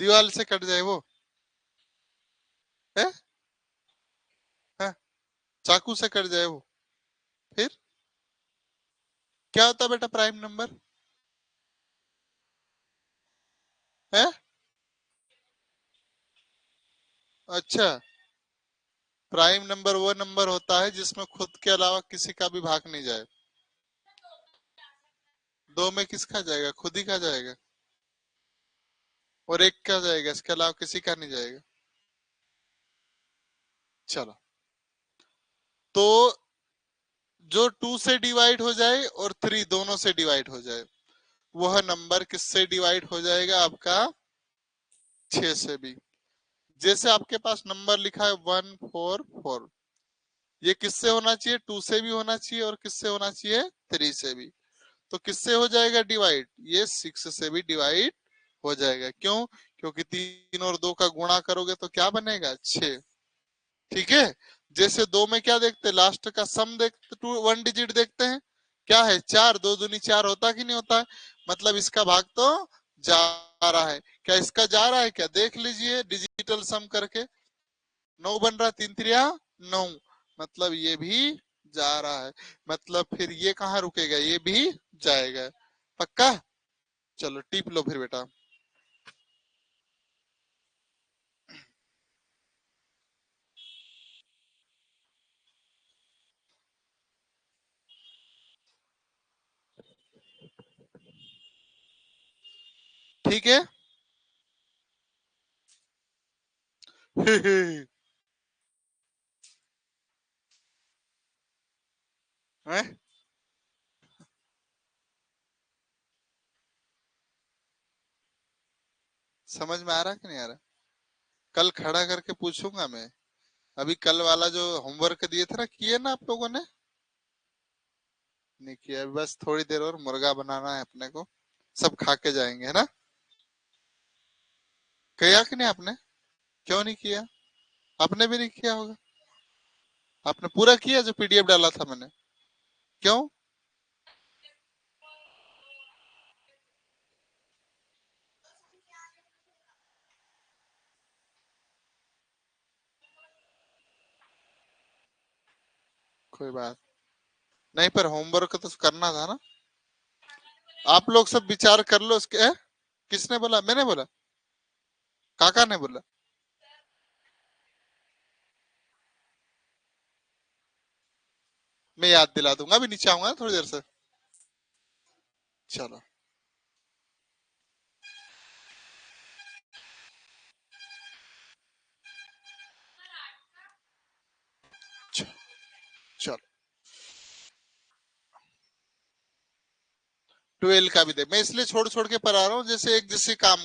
दीवार से कट जाए वो है? हाँ, चाकू से कट जाए वो। फिर क्या होता बेटा प्राइम नंबर? है? अच्छा, प्राइम नंबर वो नंबर होता है जिसमें खुद के अलावा किसी का भी भाग नहीं जाए। दो में किसका जाएगा? खुद ही का जाएगा। और एक का जाएगा, इसके अलावा किसी का नहीं जाएगा। चलो, तो जो 2 से डिवाइड हो जाए और 3 दोनों से डिवाइड हो जाए, वह नंबर किससे डिवाइड हो जाएगा आपका? 6 से भी। जैसे आपके पास नंबर लिखा है 144, ये किससे होना चाहिए? 2 से भी होना चाहिए और किससे होना चाहिए? 3 से भी। तो किससे हो जाएगा डिवाइड? ये 6 से भी डिवाइड हो जाएगा। क्यों? क्योंकि 3 और 2 का गुणा करोगे तो क्या बनेगा? 6। ठीक है। जैसे 2 में क्या देखते हैं? लास्ट का सम देखते, 1 डिजिट देखते हैं। क्या है? 4, 2 दूनी 4 होता कि नहीं होता है? मतलब इसका भाग तो जा रहा है। क्या इसका जा रहा है? क्या देख लीजिए डिजिटल सम करके। 9 बन रहा, 3 3 9। मतलब ये भी जा रहा है। मतलब फिर ये कहाँ रुकेगा? ये भी जाएगा। पक्का? चलो टिप लो फिर बेटा। ठीक है। हैं? समझ में आ रहा कि नहीं आ रहा? कल खड़ा करके पूछूंगा मैं। अभी कल वाला जो होमवर्क दिए थे ना, किए ना आप लोगों ने? नहीं किया? अभी बस थोड़ी देर और मुर्गा बनाना है अपने को। सब खा के जाएंगे, है ना? किया कि नहीं आपने? क्यों नहीं किया? आपने भी नहीं किया होगा। आपने पूरा किया जो पीडीएफ डाला था मैंने? क्यों? कोई बात नहीं, पर होमवर्क तो करना था ना। आप लोग सब विचार कर लो उसके। किसने बोला? मैंने बोला? काका ने बोला? मैं याद दिला दूंगा, अभी नीचे आऊंगा ना थोड़ी देर से। चलो। चलो, 12 का भी दे। मैं इसलिए छोड़ छोड़ के पढ़ा रहा हूँ जैसे एक जैसे काम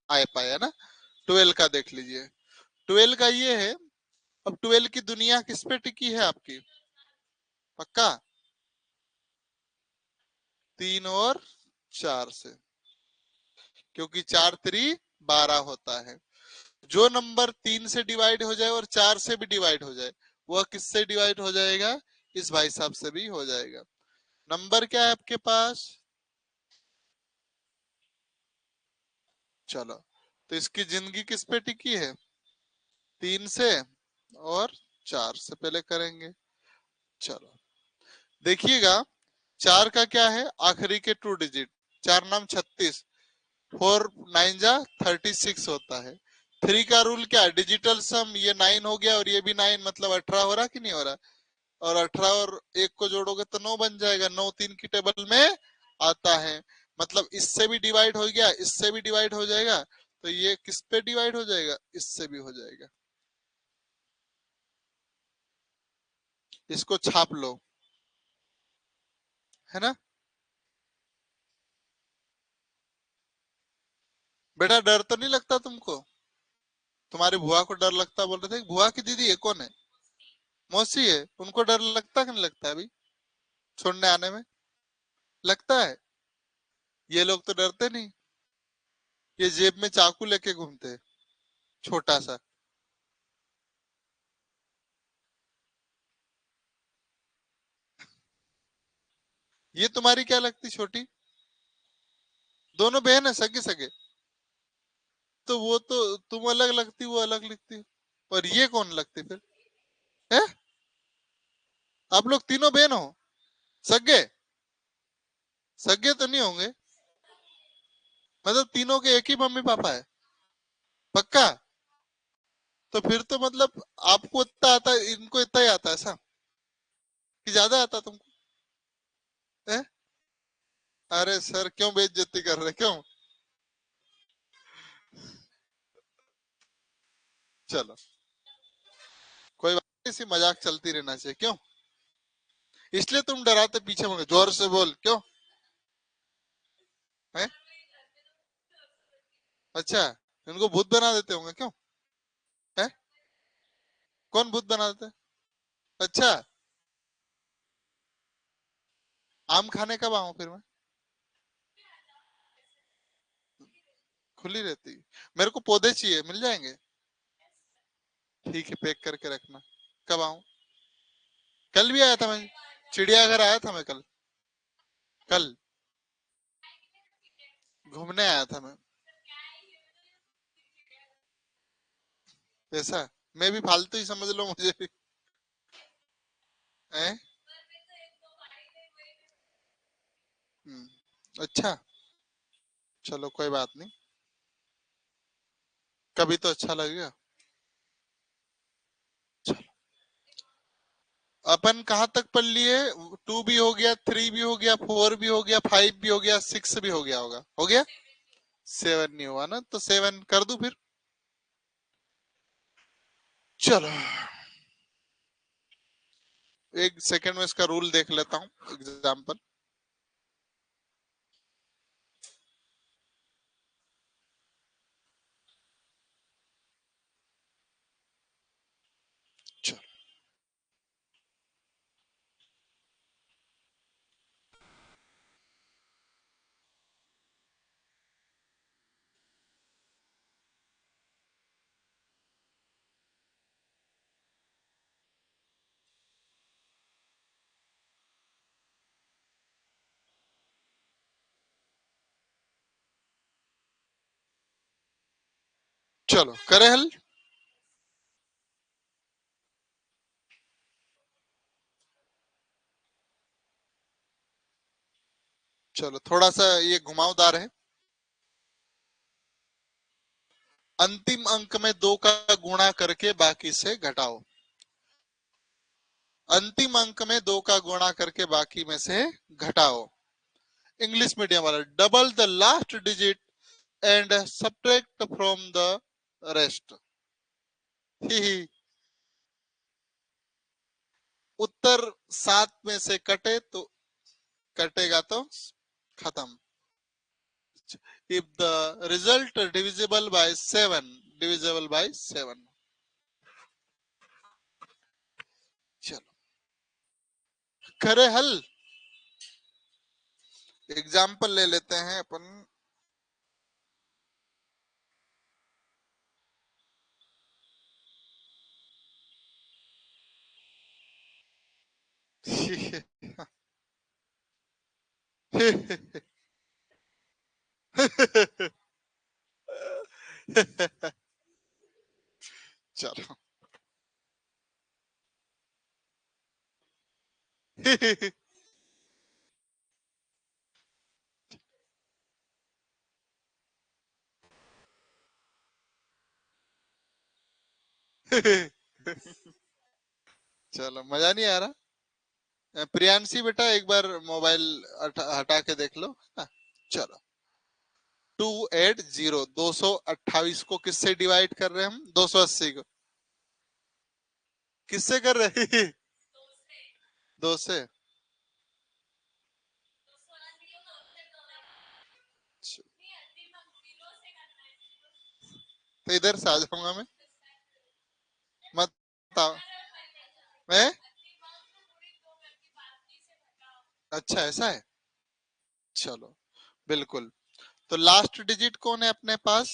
आए पाए, है ना? 12 का देख लीजिए। 12 का ये है। अब 12 की दुनिया किस पे टिकी है आपकी? पक्का? 3 और 4 से। क्योंकि 4 3 12 होता है। जो नंबर 3 से डिवाइड हो जाए और 4 से भी डिवाइड हो जाए, वह किससे डिवाइड हो जाएगा? इस भाई साहब से भी हो जाएगा। नंबर क्या है आपके पास? चलो, तो इसकी जिंदगी किस पे टिकी है? 3 से और 4 से। पहले करेंगे। चलो, देखिएगा। 4 का क्या है? आखिरी के 2 डिजिट। 4 नाम 36। 4 9 जा 36 होता है। 3 का रूल क्या है? डिजिटल सम, ये 9 हो गया और ये भी 9, मतलब 18 हो रहा कि नहीं हो रहा? और 18 और 1 को जोड़ोगे तो 9 बन जाएगा। 9 3 की टेबल में आता है। मतलब इससे भी डिवाइड हो गया, इससे भी डिवाइड हो जाएगा, तो ये किस पे डिवाइड हो जाएगा? इससे भी हो जाएगा। इसको छाप लो, है ना? बेटा डर तो नहीं लगता तुमको? तुम्हारी बुआ को डर लगता बोल रहे थे। बुआ की दीदी है, कौन है? मौसी है, उनको डर लगता कि नहीं लगता अभी छोड़ने आने में? लगता है। ये लोग तो डरते नहीं, ये जेब में चाकू लेके घूमते हैं, छोटा सा। ये तुम्हारी क्या लगती छोटी? दोनों बहन है, सगे सगे। तो वो तो तुम अलग लगती, वो अलग लगती, और ये कौन लगती फिर? है? आप लोग तीनों बहन हो? सगे? सगे तो नहीं होंगे? मतलब तीनों के एक ही मम्मी पापा है? पक्का? तो फिर तो मतलब आपको इतना आता है, इनको इतना ही आता है ऐसा कि ज्यादा आता तुमको? है? अरे सर, क्यों बेइज्जती कर रहे, क्यों? चलो, कोई बात नहीं, इसी मजाक चलती रहना चाहिए, क्यों? इसलिए तुम डराते पीछे मुड़े, जोर से बोल, क्यों? है? अच्छा, इनको भूत बना देते होंगे, क्यों? है? कौन भूत बना देते? अच्छा, आम खाने कब आऊं फिर मैं? खुली रहती? मेरे को पौधे चाहिए, मिल जाएंगे? ठीक है, पैक करके रखना। कब आऊं? कल भी आया था मैं, चिड़ियाघर आया था मैं कल। कल घूमने आया था मैं। ऐसा? मैं भी फालतू ही समझ लो मुझे भी। है? अच्छा, चलो कोई बात नहीं, कभी तो अच्छा लगेगा। चलो, अपन कहाँ तक पढ़ लिए? 2 भी हो गया, 3 भी हो गया, 4 भी हो गया, 5 भी हो गया, 6 भी हो गया होगा, हो गया? 7 नहीं हुआ ना, तो 7 कर दूं फिर? चलो, एक सेकंड में इसका रूल देख लेता हूँ, एग्जाम्पल। चलो, चलो करे हल। चलो, थोड़ा सा ये घुमावदार है। अंतिम अंक में 2 का गुणा करके बाकी से घटाओ। अंतिम अंक में 2 का गुणा करके बाकी में से घटाओ। इंग्लिश मीडियम वाला, double the last digit and subtract from the rest. ही। उत्तर 7 में से कटे तो, कटेगा तो खत्म। if the result divisible by 7, divisible by 7। चलो करे हल। एग्जाम्पल ले लेते हैं अपन। चलो। चलो मजा नहीं आ रहा। प्रियांशी बेटा एक बार मोबाइल हटा के देख लो। हाँ, चलो। 280 228 को किससे डिवाइड कर रहे हैं हम? 280 को किससे कर रहे हैं? दो से। तो इधर से आ जाऊंगा मैं। मत बताओ। मैं अच्छा ऐसा है। चलो बिल्कुल। तो लास्ट डिजिट कौन है अपने पास?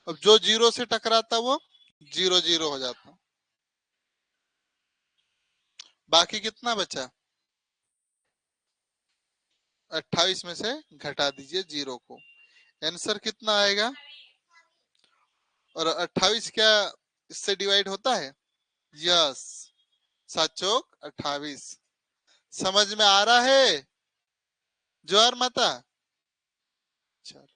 अब जो जीरो से टकराता वो जीरो जीरो हो जाता। बाकी कितना बचा? 28 में से घटा दीजिए जीरो को। आंसर कितना आएगा? और 28 क्या इससे डिवाइड होता है? यस। 7 चौक 28। समझ में आ रहा है? जोर माता। चलो।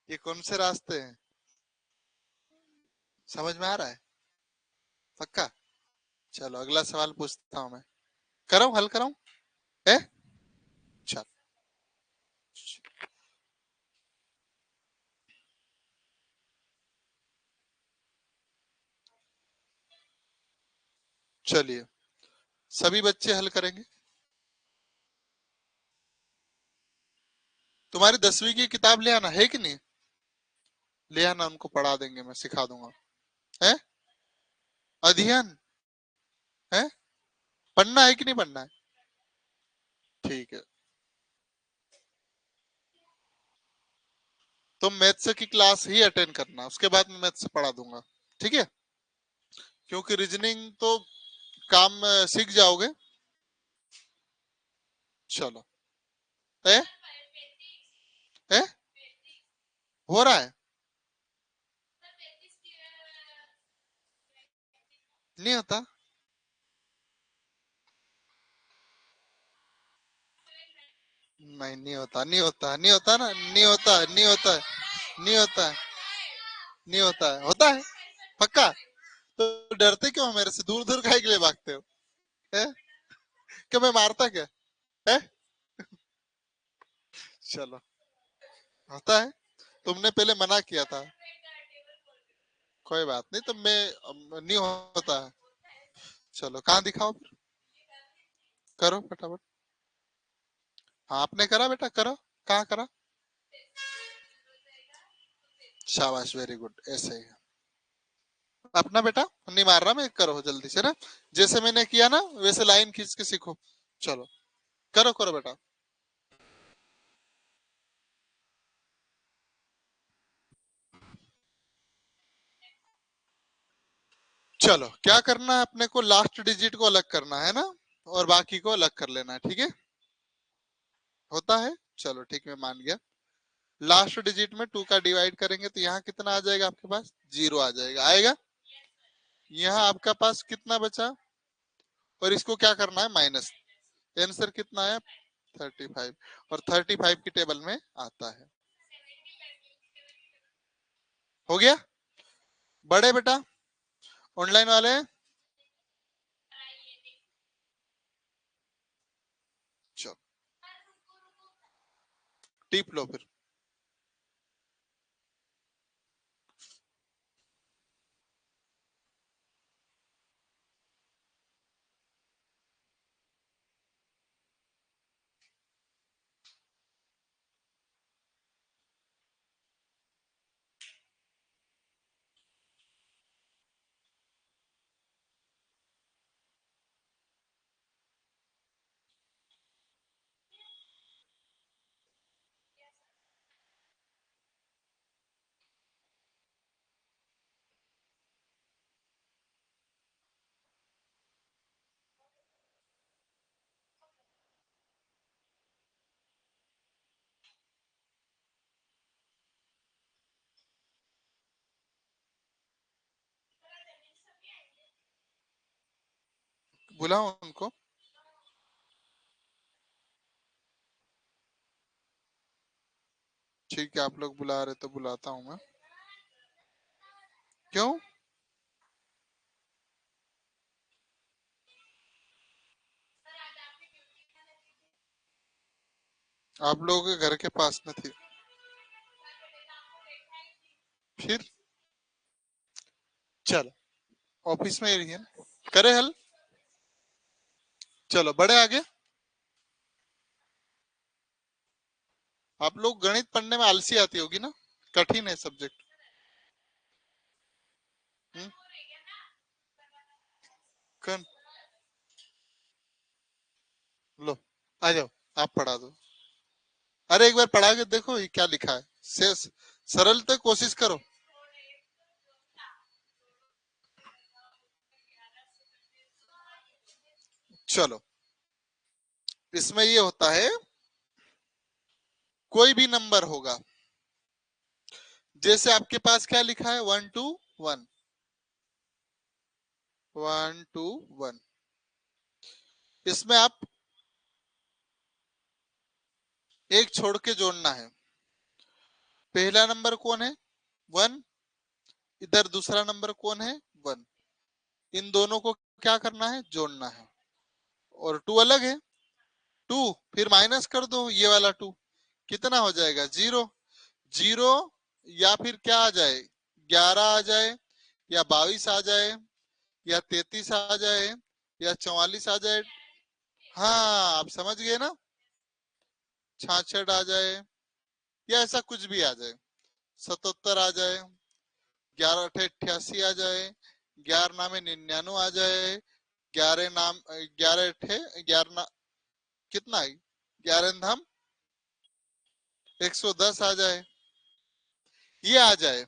ये कौन से रास्ते हैं? समझ में आ रहा है? पक्का? चलो अगला सवाल पूछता हूं मैं। कराऊं हल कराऊं? है? चल। चलिए सभी बच्चे हल करेंगे। तुम्हारी 10वीं की किताब ले आना है कि नहीं? ले आना, उनको पढ़ा देंगे, मैं सिखा दूंगा। है? अध्ययन है? पढ़ना है कि नहीं पढ़ना है? ठीक है। तुम मैथ्स की क्लास ही अटेंड करना, उसके बाद मैं मैथ्स पढ़ा दूंगा। ठीक है? क्योंकि रीजनिंग तो काम सीख जाओगे। चलो। है? है? हो रहा है? नहीं होता? नहीं, नहीं होता, नहीं होता, नहीं होता ना, नहीं होता, नहीं होता, नहीं होता, नहीं होता है, होता है। पक्का? तो डरते क्यों हो मेरे से? दूर दूर काहे के लिए भागते हो? है? क्या मैं मारता क्या? है? चलो। होता है। तुमने पहले मना किया था। कोई बात नहीं, तो मैं नहीं होता है। चलो कहाँ दिखाओ फिर। करो फटाफट। हाँ आपने करा बेटा, करो। कहाँ करा? शाबाश, वेरी गुड, ऐसे ही। अपना बेटा नहीं मार रहा मैं, करो जल्दी से ना। जैसे मैंने किया ना वैसे लाइन खींच के सीखो। चलो करो करो बेटा। चलो क्या करना है अपने को? लास्ट डिजिट को अलग करना है ना, और बाकी को अलग कर लेना है। ठीक है? होता है। चलो ठीक, मैं मान गया। लास्ट डिजिट में 2 का डिवाइड करेंगे तो यहाँ कितना आ जाएगा आपके पास? जीरो आ जाएगा, आएगा। यहाँ आपका पास कितना बचा? और इसको क्या करना है? माइनस। आंसर कितना है? 35। और 35 की टेबल में आता है। हो गया? बड़े बेटा ऑनलाइन वाले चलो टिप लो फिर। बुलाओ उनको। ठीक है, आप लोग बुला रहे तो बुलाता हूँ मैं। क्यों? आप लोगों के घर के पास में थी। फिर चलो, ऑफिस में ही रही है ना। करे हल। चलो बड़े आगे। आप लोग गणित पढ़ने में आलसी आती होगी ना, कठिन है सब्जेक्ट। हम्म, कन लो, आ जाओ, आप पढ़ा दो। अरे एक बार पढ़ा के देखो ये क्या लिखा है, से सरल तो कोशिश करो। चलो, इसमें ये होता है, कोई भी नंबर होगा, जैसे आपके पास क्या लिखा है, 1 2 1, 1 2 1। इसमें आप एक छोड़ के जोड़ना है। पहला नंबर कौन है, 1। इधर दूसरा नंबर कौन है, 1। इन दोनों को क्या करना है, जोड़ना है। और 2 अलग है, 2 फिर माइनस कर दो ये वाला 2, कितना हो जाएगा, 0। 0 या फिर क्या आ जाए, 11 आ जाए, या 22 आ जाए, या 33 आ जाए, या 44 आ जाए। हाँ, आप समझ गए ना। 66 आ जाए, या ऐसा कुछ भी आ जाए। 77 आ जाए, 11 8 88 आ जाए, 11 9 99 आ जाए, 11 नाम 11 8 11 कितना है, 11 धाम 110 आ जाए, ये आ जाए।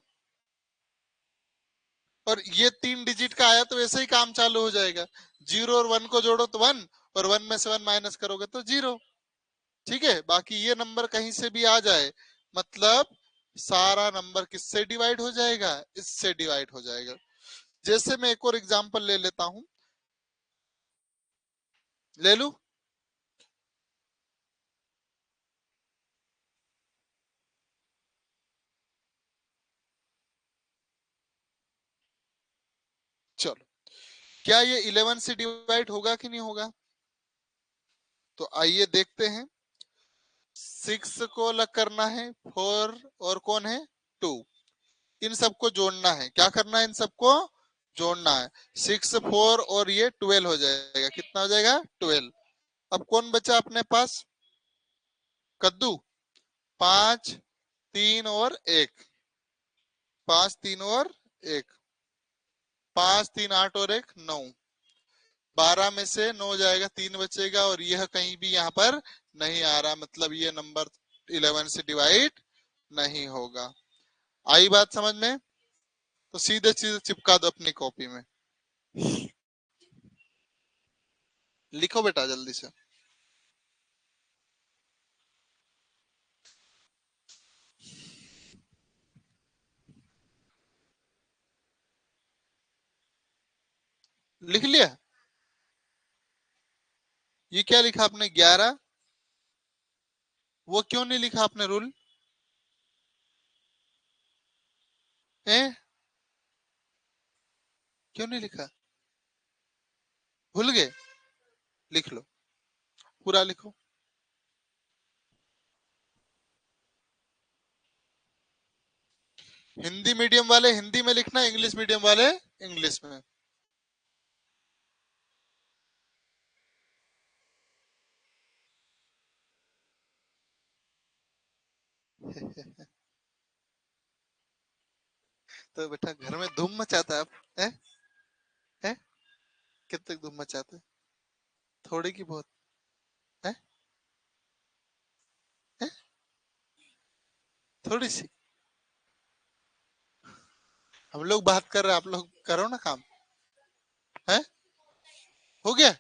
और ये 3 डिजिट का आया तो वैसे ही काम चालू हो जाएगा। 0 और 1 को जोड़ो तो 1, और 1 में से 1 माइनस करोगे तो 0। ठीक है, बाकी ये नंबर कहीं से भी आ जाए, मतलब सारा नंबर किससे डिवाइड हो जाएगा, इससे डिवाइड हो जाएगा। जैसे मैं एक और एग्जांपल ले लेता हूं, ले लू। चलो, क्या ये 11 से डिवाइड होगा कि नहीं होगा, तो आइए देखते हैं। 6 को अलग करना है, 4 और कौन है, 2। इन सबको जोड़ना है, क्या करना है, इन सबको जोड़ना है। 6 4 और ये 12 हो जाएगा, कितना हो जाएगा, 12। अब कौन बचा अपने पास, कद्दू। 5 3 और 1, 5 3 और 1, 5 3 8 और 1 9। 12 में से 9 जाएगा, 3 बचेगा, और यह कहीं भी यहाँ पर नहीं आ रहा, मतलब ये नंबर 11 से डिवाइड नहीं होगा। आई बात समझ में? तो सीधे सीधे चिपका दो अपनी कॉपी में। लिखो बेटा जल्दी से। लिख लिया? ये क्या लिखा आपने, 11? वो क्यों नहीं लिखा आपने रूल, है? क्यों नहीं लिखा, भूल गए? लिख लो, पूरा लिखो। हिंदी मीडियम वाले हिंदी में लिखना, इंग्लिश मीडियम वाले इंग्लिश में। तो बेटा घर में धूम मचाता है आप, है? है? किब तक धूम मचाते हैं? थोड़ी की बहुत है? है? थोड़ी सी। हम लोग बात कर रहे हैं, आप लोग करो ना काम। है? हो गया?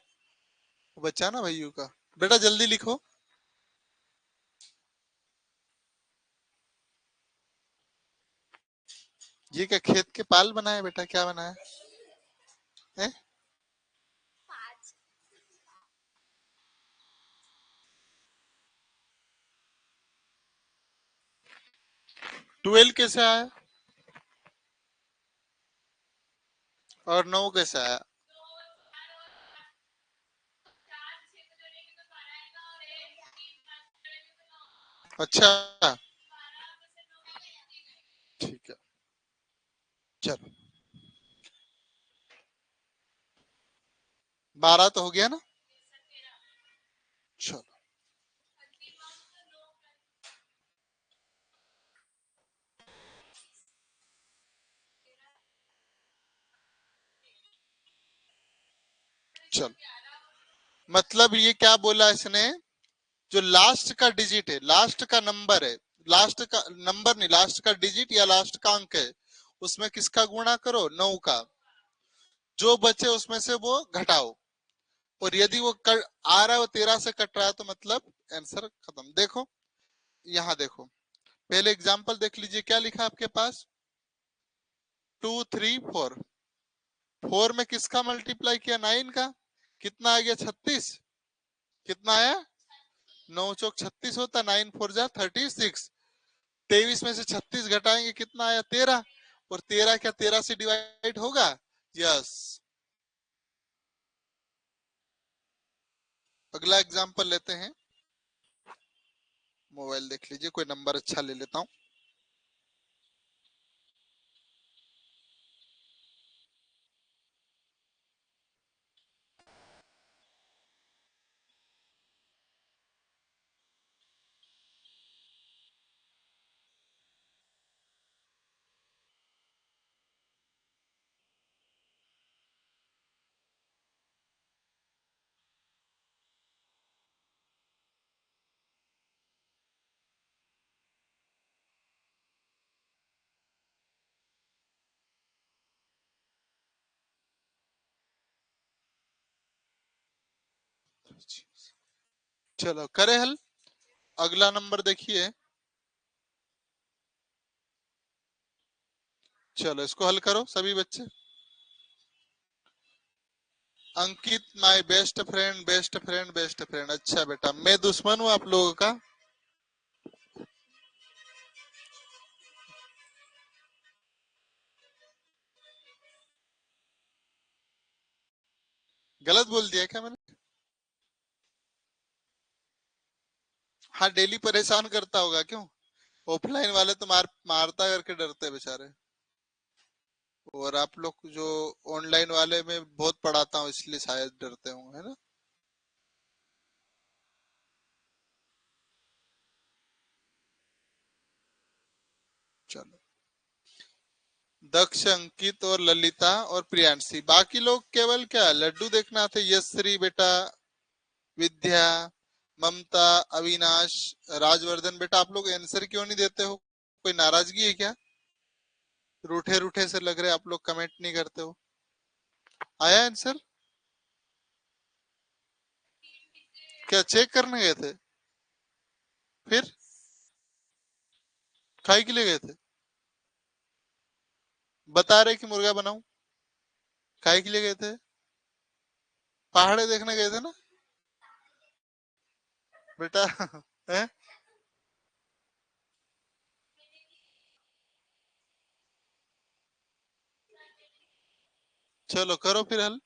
बचाना भैया का। बेटा जल्दी लिखो। ये क्या खेत के पाल बनाए बेटा, क्या बनाया है? 12 कैसे आया और 9 कैसे आया? अच्छा, ठीक है, चलो 12 तो हो गया ना। चलो चलो, मतलब ये क्या बोला इसने, जो लास्ट का डिजिट है, लास्ट का नंबर है, लास्ट का नंबर नहीं, लास्ट का डिजिट या लास्ट का अंक है, उसमें किसका गुणा करो, 9 का, जो बचे उसमें से वो घटाओ, और यदि वो आ रहा है वो 13 से कट रहा है तो मतलब आंसर खत्म। देखो यहाँ देखो, पहले एग्जांपल देख लीजिए, क्या लिखा है आपके पास, 2 3 4, 4 में किसका मल्टीप्लाई किया, 9 का, कितना आ गया, 36, कितना आया, 9 चौक 36 होता, 9 4 जा 36, 23 में से 36 घटाएंगे कितना आया, 13, और 13 क्या 13 से डिवाइड होगा, यस। अगला एग्जांपल लेते हैं, मोबाइल देख लीजिए, कोई नंबर अच्छा ले लेता हूं। चलो करे हल, अगला नंबर देखिए, चलो इसको हल करो सभी बच्चे। Ankit my best friend, best friend, best friend, अच्छा बेटा, मैं दुश्मन हूं आप लोगों का। गलत बोल दिया क्या मैंने? हाँ, डेली परेशान करता होगा क्यों, ऑफलाइन वाले तो मारता करके डरते बेचारे, और आप लोग जो ऑनलाइन वाले में बहुत पढ़ाता हूँ इसलिए शायद डरते होंगे, है ना। चलो, दक्ष, अंकित और ललिता और प्रियांशी, बाकी लोग केवल क्या लड्डू देखना थे, यशश्री बेटा, विद्या, ममता, अविनाश, राजवर्धन, बेटा आप लोग आंसर क्यों नहीं देते हो, कोई नाराजगी है क्या, रूठे रूठे से लग रहे आप लोग, कमेंट नहीं करते हो। आया आंसर? क्या चेक करने गए थे, फिर खाई के लिए गए थे, बता रहे कि मुर्गा बनाऊं, खाई के लिए गए थे, पहाड़े देखने गए थे ना बेटा है? चलो करो फिर हल।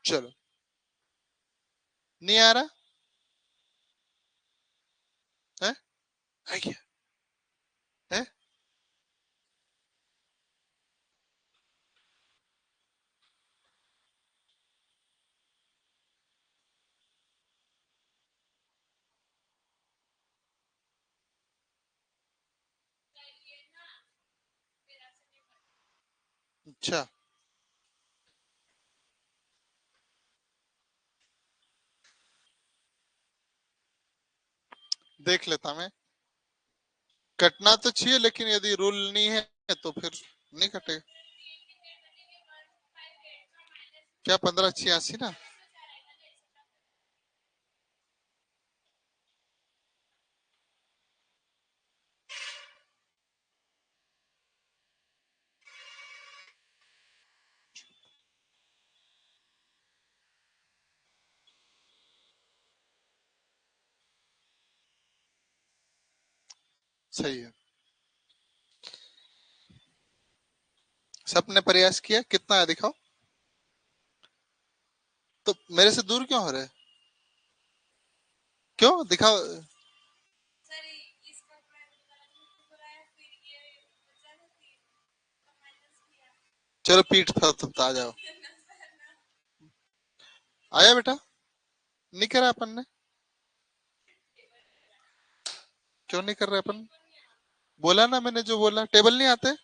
चलो, नहीं आ रहा है, है क्या, है, अच्छा देख लेता मैं, कटना तो चाहिए लेकिन यदि रूल नहीं है तो फिर नहीं कटेगा। क्या 15 86 ना, सही है। सबने प्रयास किया, कितना है दिखाओ। तो मेरे से दूर क्यों हो रहे? क्यों दिखाओ। चलो पीठ था तुम तो आ जाओ। आया बेटा? नहीं करा अपन ने? क्यों नहीं कर रहे अपन? बोला ना मैंने, जो बोला। टेबल नहीं आते?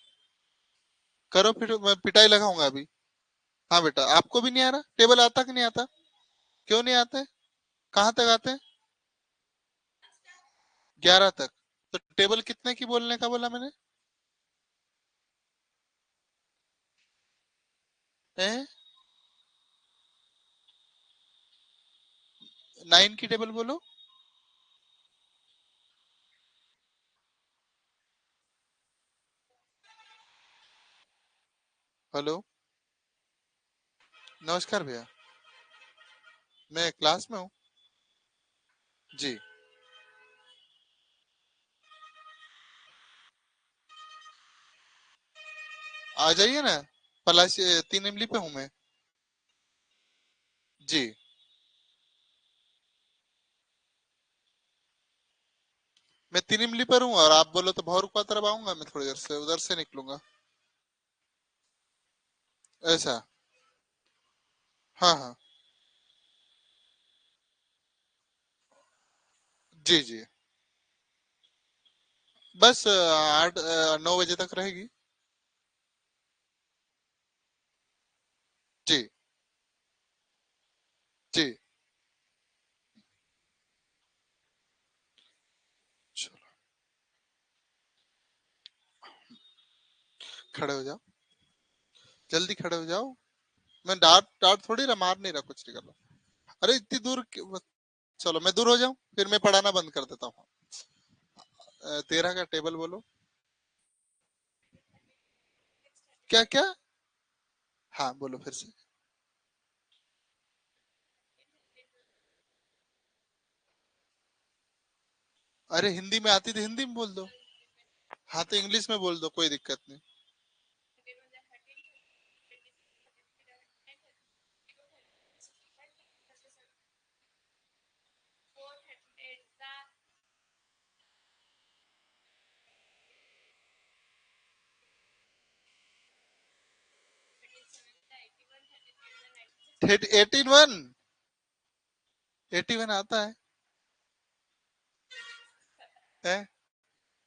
करो फिर, मैं पिटाई लगाऊंगा अभी। हाँ बेटा, आपको भी नहीं आ रहा टेबल? आता कि नहीं आता? क्यों नहीं आते? कहाँ तक आते हैं? 11 तक। तो टेबल कितने की बोलने का बोला मैंने? 9 की टेबल बोलो। हेलो। नमस्कार भैया। मैं क्लास में हूँ। जी। आ जाइए ना। पलाश 3 इमली पे हूँ मैं। जी। मैं 3 इमली पर हूँ, और आप बोलो तो भौरुकवा तरफ आऊंगा, मैं थोड़ी देर से उधर से निकलूंगा। ऐसा? हाँ हाँ। जी जी। बस 8 9 बजे तक रहेगी। जी। जी। चलो, खड़े हो जाओ। जल्दी खड़े हो जाओ। मैं डांट डांट थोड़ी रहा, मार नहीं रहा, कुछ नहीं कर रहा। अरे इतनी दूर चलो मैं दूर हो जाऊं, फिर मैं पढ़ाना बंद कर देता हूँ। 13 का टेबल बोलो। क्या क्या? हाँ बोलो फिर से। अरे हिंदी में आती तो हिंदी में बोल दो। हाँ तो इंग्लिश में बोल दो, कोई दिक्कत नहीं। 81? 81 आता है?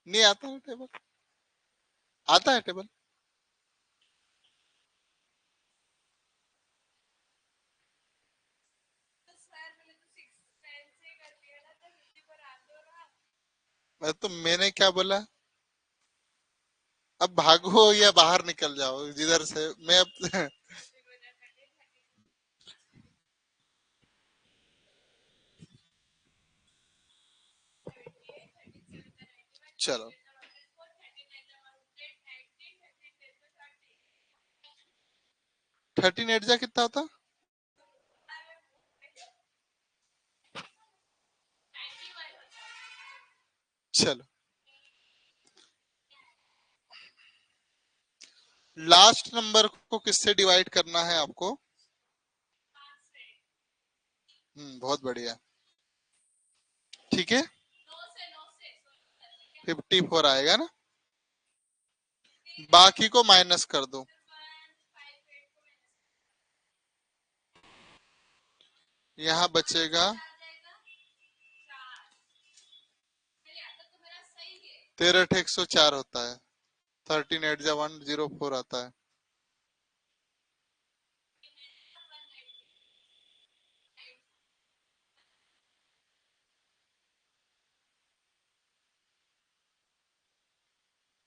नहीं आता है टेबल? आता है टेबल? तो मैंने क्या बोला? अब भागो या बाहर निकल जाओ जिधर से मैं अब चलो। 13 एट जा कितना होता? चलो। लास्ट नंबर को किससे डिवाइड करना है आपको? बहुत बढ़िया। ठीक है। 54 आएगा ना? बाकी को माइनस कर दो। यहाँ बचेगा 13 104 होता है। 13 8 जा 104 आता है।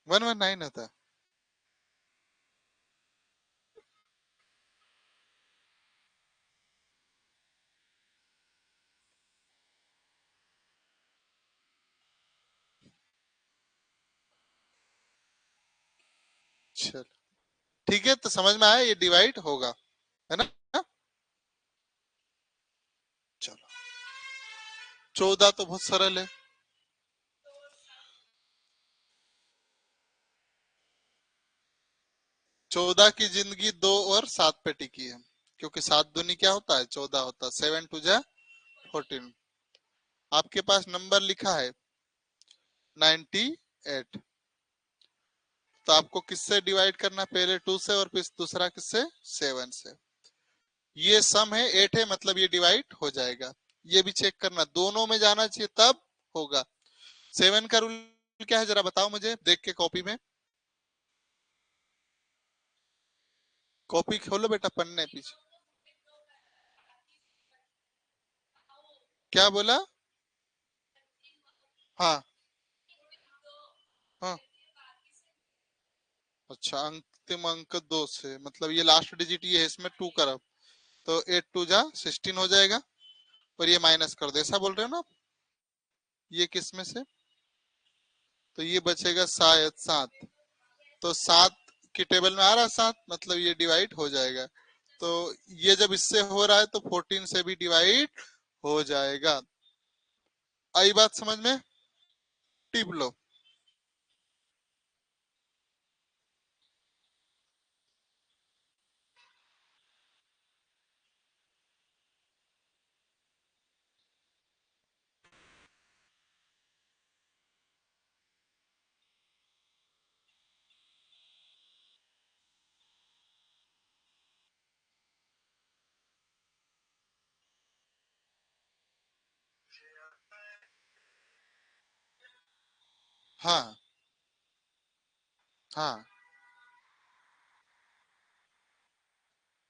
119 होता है। चलो ठीक है, तो समझ में आया, ये डिवाइड होगा, है ना? 14 तो बहुत सरल है। 14 की जिंदगी 2 और 7 पे टिकी है, क्योंकि 7 दूनी क्या होता है, 14 होता है। 7 टू जा 14। आपके पास नंबर लिखा है 98, तो आपको किससे डिवाइड करना, पहले 2 से और फिर दूसरा किससे, 7 से। ये सम है, 8 है, मतलब ये डिवाइड हो जाएगा। ये भी चेक करना, दोनों में जाना चाहिए तब होगा। 7 का रूल क्या है, जरा बताओ मुझे देख के कॉपी में। कॉपी खोलो बेटा, पन्ने पीछे। क्या बोला? हाँ हाँ। अच्छा, अंतिम अंक 2 से, मतलब ये लास्ट डिजिट ये है, इसमें 2 करो तो 8 टू जा 16 हो जाएगा, और ये माइनस कर दो, ऐसा बोल रहे हो ना आप? ये किस में से, तो ये बचेगा शायद 7। तो 7 की टेबल में आ रहा है 7, मतलब ये डिवाइड हो जाएगा। तो ये जब इससे हो रहा है तो 14 से भी डिवाइड हो जाएगा। आई बात समझ में? टिप लो। हाँ हाँ,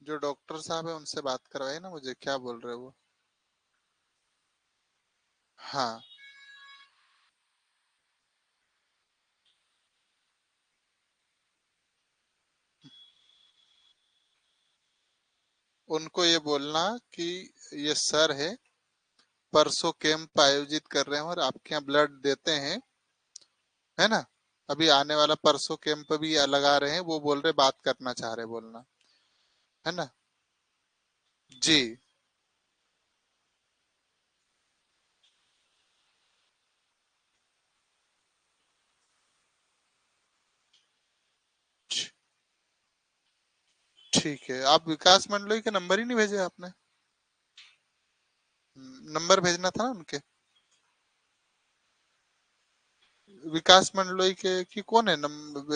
जो डॉक्टर साहब है उनसे बात करवाइए ना मुझे, क्या बोल रहे हो वो। हाँ, उनको ये बोलना कि ये सर है, परसों कैंप आयोजित कर रहे हैं और आपके यहाँ ब्लड देते हैं, है ना? अभी आने वाला परसों कैंप भी लगा रहे हैं, वो बोल रहे बात करना चाह रहे, बोलना, है ना? जी। ठीक है, आप विकास मंडलोई के नंबर ही नहीं भेजे आपने? नंबर भेजना था ना उनके। विकास मंडलोई के की कौन है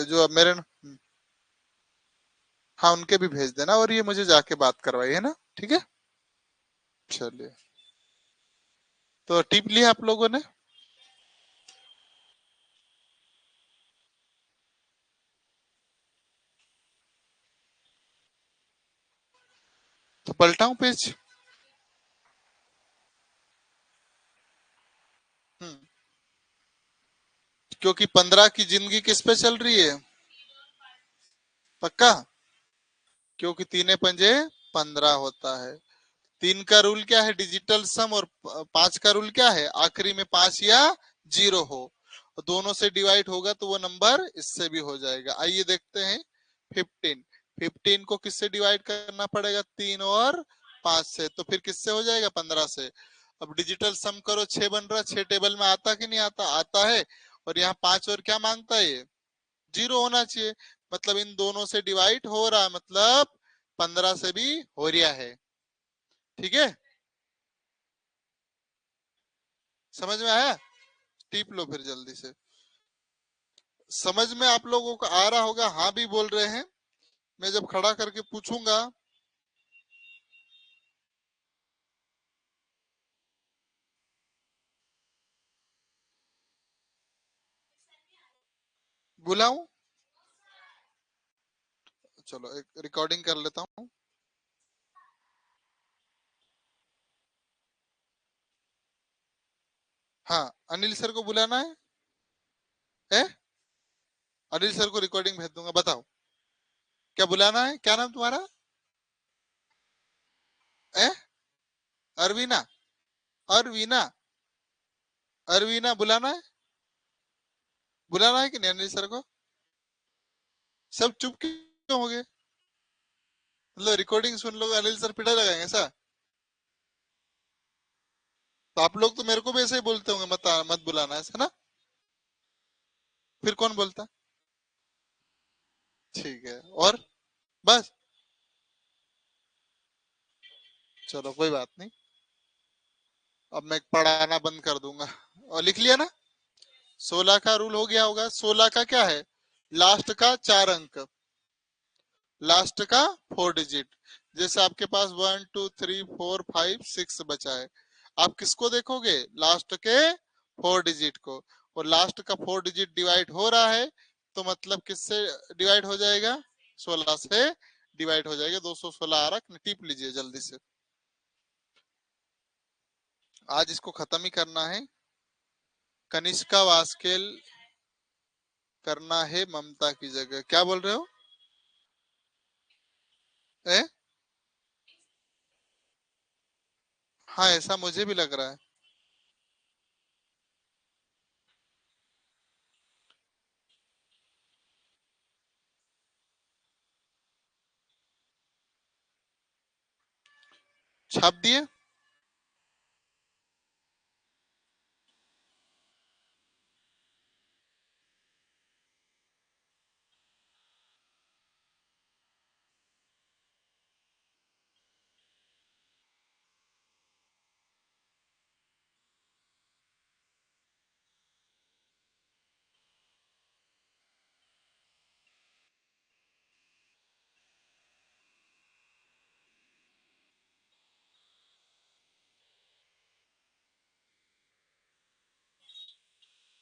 जो मेरे हाँ, उनके भी भेज देना, और ये मुझे जाके बात करवाई, है ना? ठीक है, चलिए। तो टिप लिया आप लोगों ने? तो पलटाऊं पेज? हम्म, क्योंकि 15 की जिंदगी किस पे चल रही है? पक्का? क्योंकि 3 पंजे 15 होता है। 3 का रूल क्या है, डिजिटल सम, और 5 का रूल क्या है, आखिरी में 5 या 0 हो, और दोनों से डिवाइड होगा तो वो नंबर इससे भी हो जाएगा। आइए देखते हैं। 15, 15 को किससे डिवाइड करना पड़ेगा, 3 और 5 से, तो फिर किससे हो जाएगा, 15 से। अब डिजिटल सम करो, 6 बन रहा, 6 टेबल में आता कि नहीं आता, आता है। और यहाँ 5 और क्या मांगता है ये, 0 होना चाहिए, मतलब इन दोनों से डिवाइड हो रहा है, मतलब 15 से भी हो रहा है। ठीक है, समझ में आया? टीप लो फिर जल्दी से। समझ में आप लोगों को आ रहा होगा, हाँ भी बोल रहे हैं। मैं जब खड़ा करके पूछूंगा, बुलाऊं? चलो एक रिकॉर्डिंग कर लेता हूँ। हाँ, अनिल सर को बुलाना है? अनिल सर को रिकॉर्डिंग भेज दूंगा, बताओ क्या बुलाना है, क्या नाम तुम्हारा है? अरवीना? अरवीना? अरवीना बुलाना है? बुलाना है कि नहीं अनिल सर को? सब चुप क्यों हो गए? मतलब रिकॉर्डिंग सुन लोगे, अनिल सर पिटाई लगाएंगे ऐसा? तो आप लोग तो मेरे को भी ऐसे ही बोलते होंगे, मत मत बुलाना, ऐसा ना? फिर कौन बोलता? ठीक है, और बस। चलो कोई बात नहीं, अब मैं पढ़ाना बंद कर दूंगा। और लिख लिया ना? 16 का रूल हो गया होगा। 16 का क्या है? लास्ट का 4 अंक, लास्ट का 4 डिजिट। जैसे आपके पास 1 2 3 4 5 6 बचा है, आप किसको देखोगे? लास्ट के 4 डिजिट को। और लास्ट का 4 डिजिट डिवाइड हो रहा है, तो मतलब किससे डिवाइड हो जाएगा? 16 से डिवाइड हो जाएगा। 216 आ रहा, टिप लीजिए जल्दी से। आज इसको खत्म ही करना है। कनिष्का वास्केल करना है ममता की जगह। क्या बोल रहे हो? ए? हाँ, ऐसा मुझे भी लग रहा है। छाप दिए।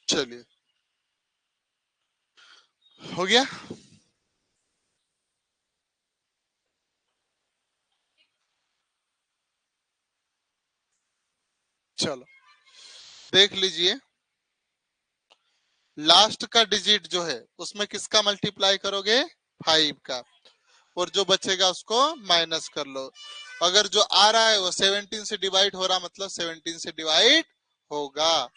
चलिए, हो गया। चलो देख लीजिए, लास्ट का डिजिट जो है उसमें किसका मल्टीप्लाई करोगे? 5 का। और जो बचेगा उसको माइनस कर लो। अगर जो आ रहा है वो 17 से डिवाइड हो रहा, मतलब 17 से डिवाइड होगा।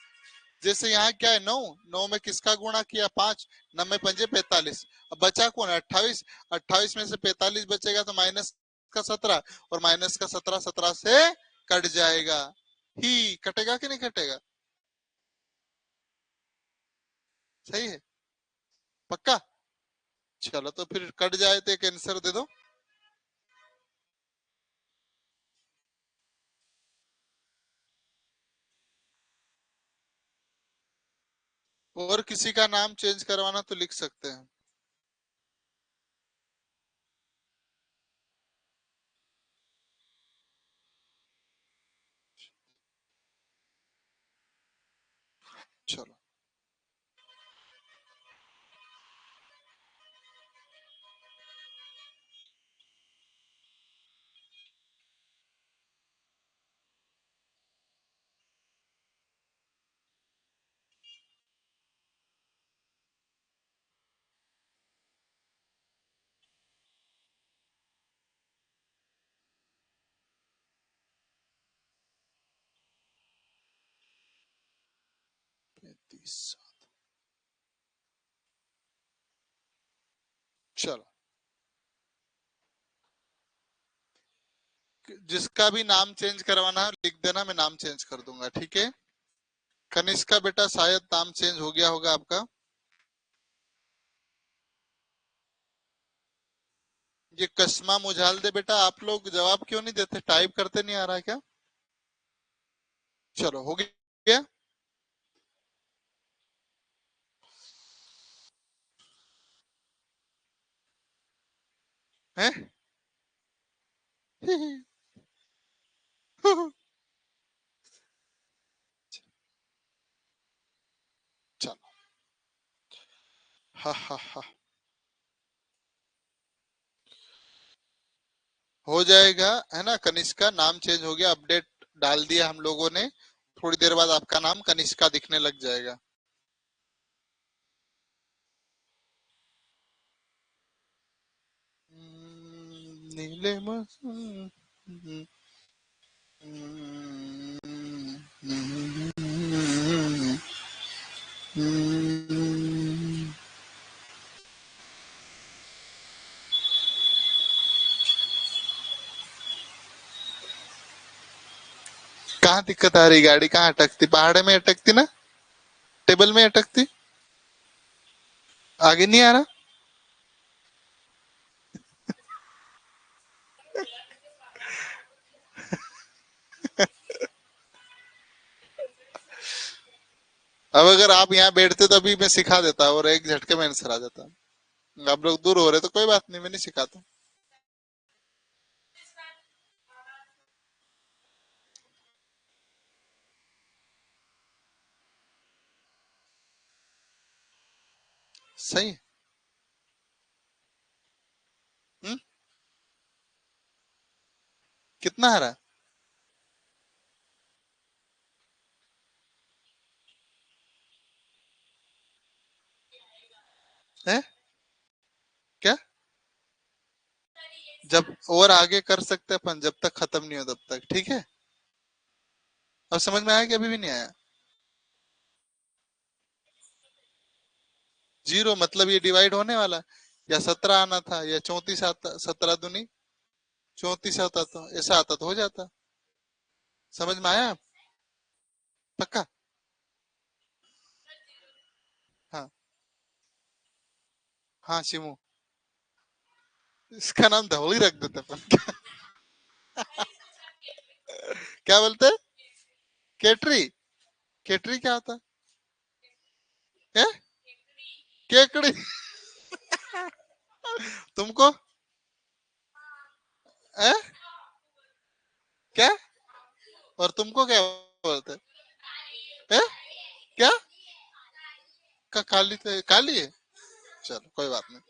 जैसे यहाँ क्या है? 9, 9 में किसका गुणा किया? 5। 9 में 5 45। अब बचा कौन? 28। 28 में से 45 बचेगा तो माइनस का 17, और माइनस का 17 17 से कट जाएगा। ही कटेगा कि नहीं कटेगा? सही है? पक्का? चलो तो फिर कट जाए तो एक आंसर दे दो। और किसी का नाम चेंज करवाना तो लिख सकते हैं। चलो, पैंतीस। चलो, जिसका भी नाम चेंज करवाना है लिख देना, मैं नाम चेंज कर दूंगा, ठीक है? कनिष्का बेटा शायद नाम चेंज हो गया होगा आपका। ये कस्मा मुझाल दे बेटा, आप लोग जवाब क्यों नहीं देते? टाइप करते नहीं आ रहा है क्या? चलो हो गया। है? चलो, हा हा हा, हो जाएगा, है ना? कनिष्का नाम चेंज हो गया, अपडेट डाल दिया हम लोगों ने। थोड़ी देर बाद आपका नाम कनिष्का दिखने लग जाएगा। नीले कहाँ दिक्कत आ रही? गाड़ी कहाँ अटकती? पहाड़ में अटकती ना? टेबल में अटकती? आगे नहीं आ रहा? अब अगर आप यहाँ बैठते तो अभी मैं सिखा देता और एक झटके में आंसर आ जाता। आप लोग दूर हो रहे तो कोई बात नहीं, मैं नहीं सिखाता। सही है। हम्म? कितना हरा है? क्या? जब और आगे कर सकते हैं अपन, जब तक खत्म नहीं हो तब तक, ठीक है। अब समझ में आया कि अभी भी नहीं आया? जीरो मतलब ये डिवाइड होने वाला है, या 17 आना था, या 34 आता, 17 दूनी 34 आता, तो ऐसा आता तो हो जाता। समझ में आया? पक्का? हाँ। हाँ शिमू, इसका नाम धवली रख देते अपन। क्या बोलते हैं? केटरी? केटरी क्या होता है? केकड़ी? तुमको है? क्या? और तुमको क्या बोलते हैं? क्या? का काली तो काली है। चलो कोई बात नहीं।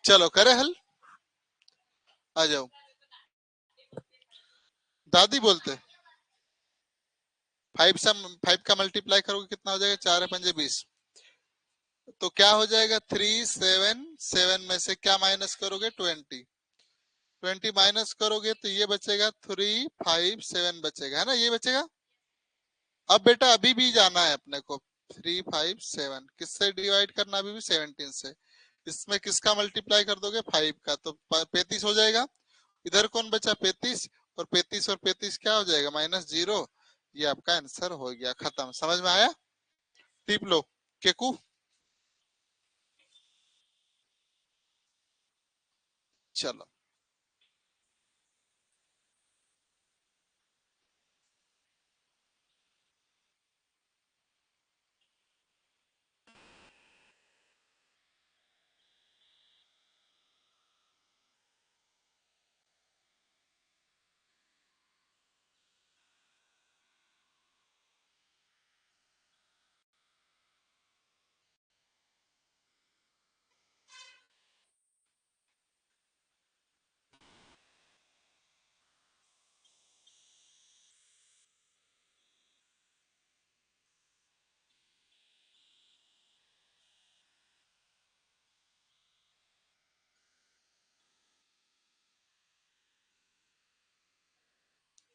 चलो करे हल। आ जाओ। दादी बोलते 5 का मल्टीप्लाई करोगे कितना हो जाएगा? 4 है 5 20। तो क्या हो जाएगा? 3 7 7 में से क्या माइनस करोगे? 20। 20 माइनस करोगे तो ये बचेगा 3 5 7 बचेगा, है ना? ये बचेगा। अब बेटा अभी भी जाना है अपने को। 3 5 7 किससे डिवाइड करना? अभी भी 17 से। इसमें किसका मल्टीप्लाई कर दोगे? 5 का, तो 35 हो जाएगा। इधर कौन बचा? 35। और 35 क्या हो जाएगा? -0। ये आपका आंसर हो गया, खत्म। समझ में आया? टिप लो। केकू। चलो।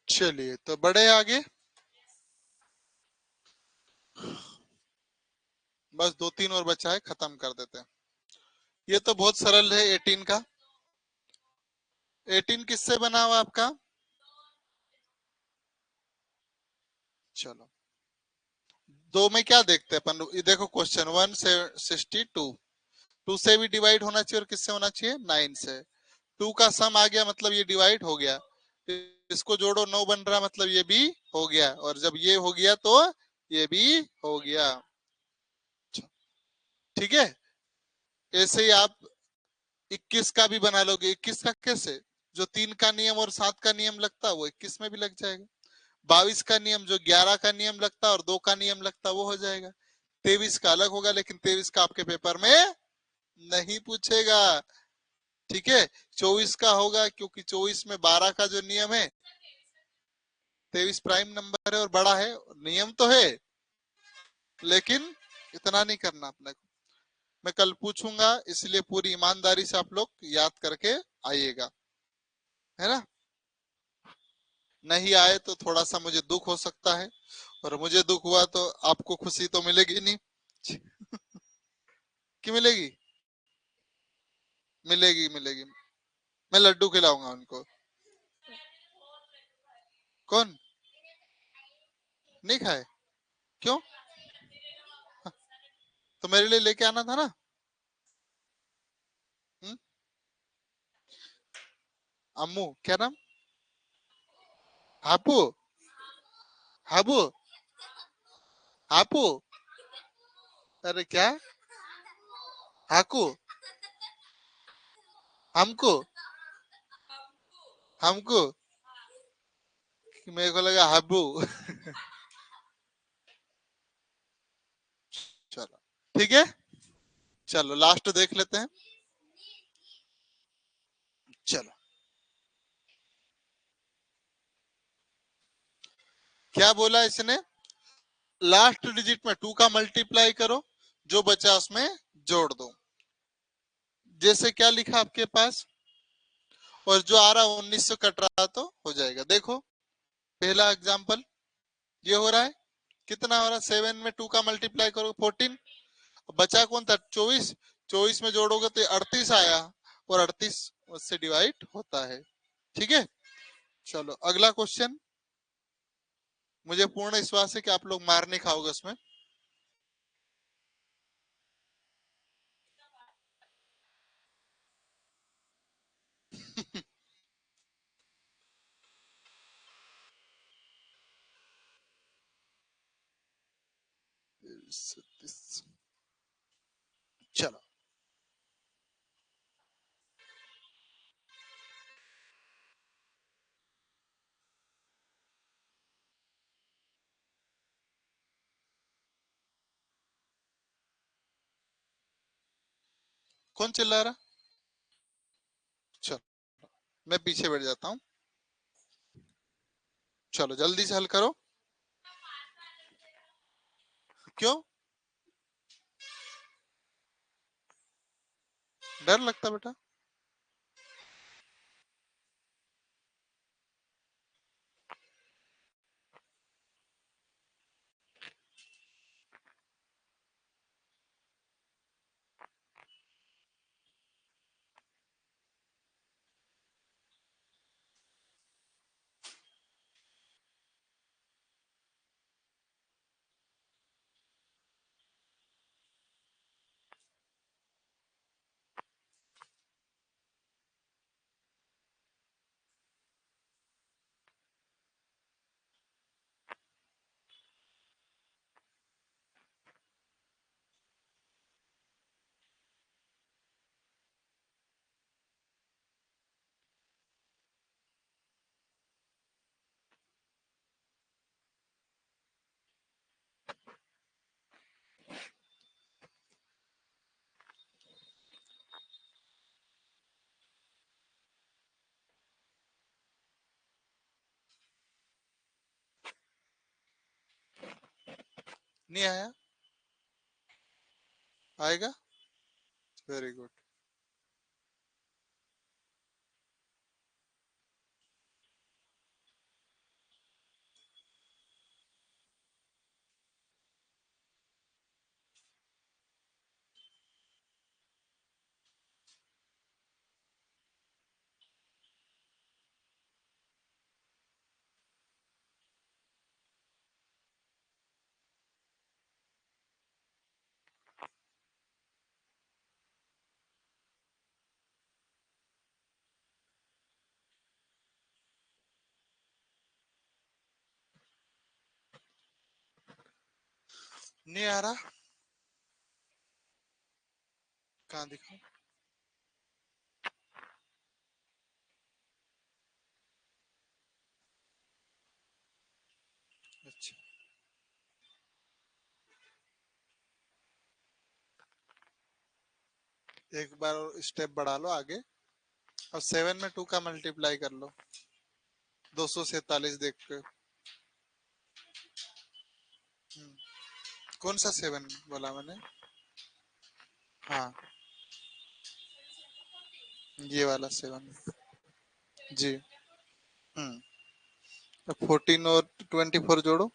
चलिए तो बड़े आगे। बस 2 3 और बचा है, खत्म कर देते हैं। ये तो बहुत सरल है। 18 का। 18 किससे बना हुआ आपका? चलो, दो में क्या देखते हैं अपन? ये देखो क्वेश्चन 162। 2 से भी डिवाइड होना चाहिए, और किससे होना चाहिए? 9 से। 2 का सम आ गया मतलब ये डिवाइड हो गया। इसको जोड़ो, 9 बन रहा मतलब ये भी हो गया, और जब ये हो गया तो ये भी हो गया। ठीक है। ऐसे ही आप 21 का भी बना लोगे। 21 का कैसे? जो 3 का नियम और 7 का नियम लगता है वो 21 में भी लग जाएगा। 22 का नियम जो 11 का नियम लगता है और 2 का नियम लगता है वो हो जाएगा। 23 का अलग होगा, लेकिन 23 का आपके पेपर में नहीं पूछेगा। ठीक है। 24 का होगा, क्योंकि 24 में 12 का जो नियम है। 23 प्राइम नंबर है और बड़ा है। नियम तो है, लेकिन इतना नहीं करना अपने को। मैं कल पूछूंगा, इसलिए पूरी ईमानदारी से आप लोग याद करके आइएगा, है ना? नहीं आए तो थोड़ा सा मुझे दुख हो सकता है, और मुझे दुख हुआ तो आपको खुशी तो मिलेगी नहीं। कि मिलेगी? मिलेगी मिलेगी। मैं लड्डू खिलाऊंगा उनको। कौन? नहीं खाए? क्यों? तो मेरे लिए लेके आना था ना। हुँ? अम्मू क्या नाम? हापू? हाबू? हापू? अरे क्या? हाकू? हमको? हमको? मेरे को लगा हब्बू। चलो ठीक है, चलो लास्ट देख लेते हैं। चलो क्या बोला इसने, लास्ट डिजिट में 2 का मल्टीप्लाई करो, जो बचा उसमें जोड़ दो। जैसे क्या लिखा आपके पास, और जो आ रहा 1900 कट रहा तो हो जाएगा। देखो पहला एग्जांपल ये हो रहा है, कितना हो रहा है, 7 में 2 का मल्टीप्लाई करो 14, बचा कौन था 24, 24 में जोड़ोगे तो 38 आया, और 38 उससे डिवाइड होता है। ठीक है, चलो अगला क्वेश्चन। मुझे पूर्ण विश्वास है कि आप लोग मार नहीं खाओगे उसमें। चलो कौन चिल्ला रहा? चलो मैं पीछे बैठ जाता हूँ। चलो जल्दी से हल करो। क्यों डर लगता बेटा? नहीं आया? आएगा। Very good. नहीं आ रहा? कहाँ दिखाऊं? अच्छा एक बार स्टेप बढ़ा लो आगे। अब 7 में 2 का मल्टीप्लाई कर लो, 247 देख के। कौन सा 7 बोला मैंने? हाँ ये वाला 7। जी। हम्म। अब 14 और 24 जोड़ो।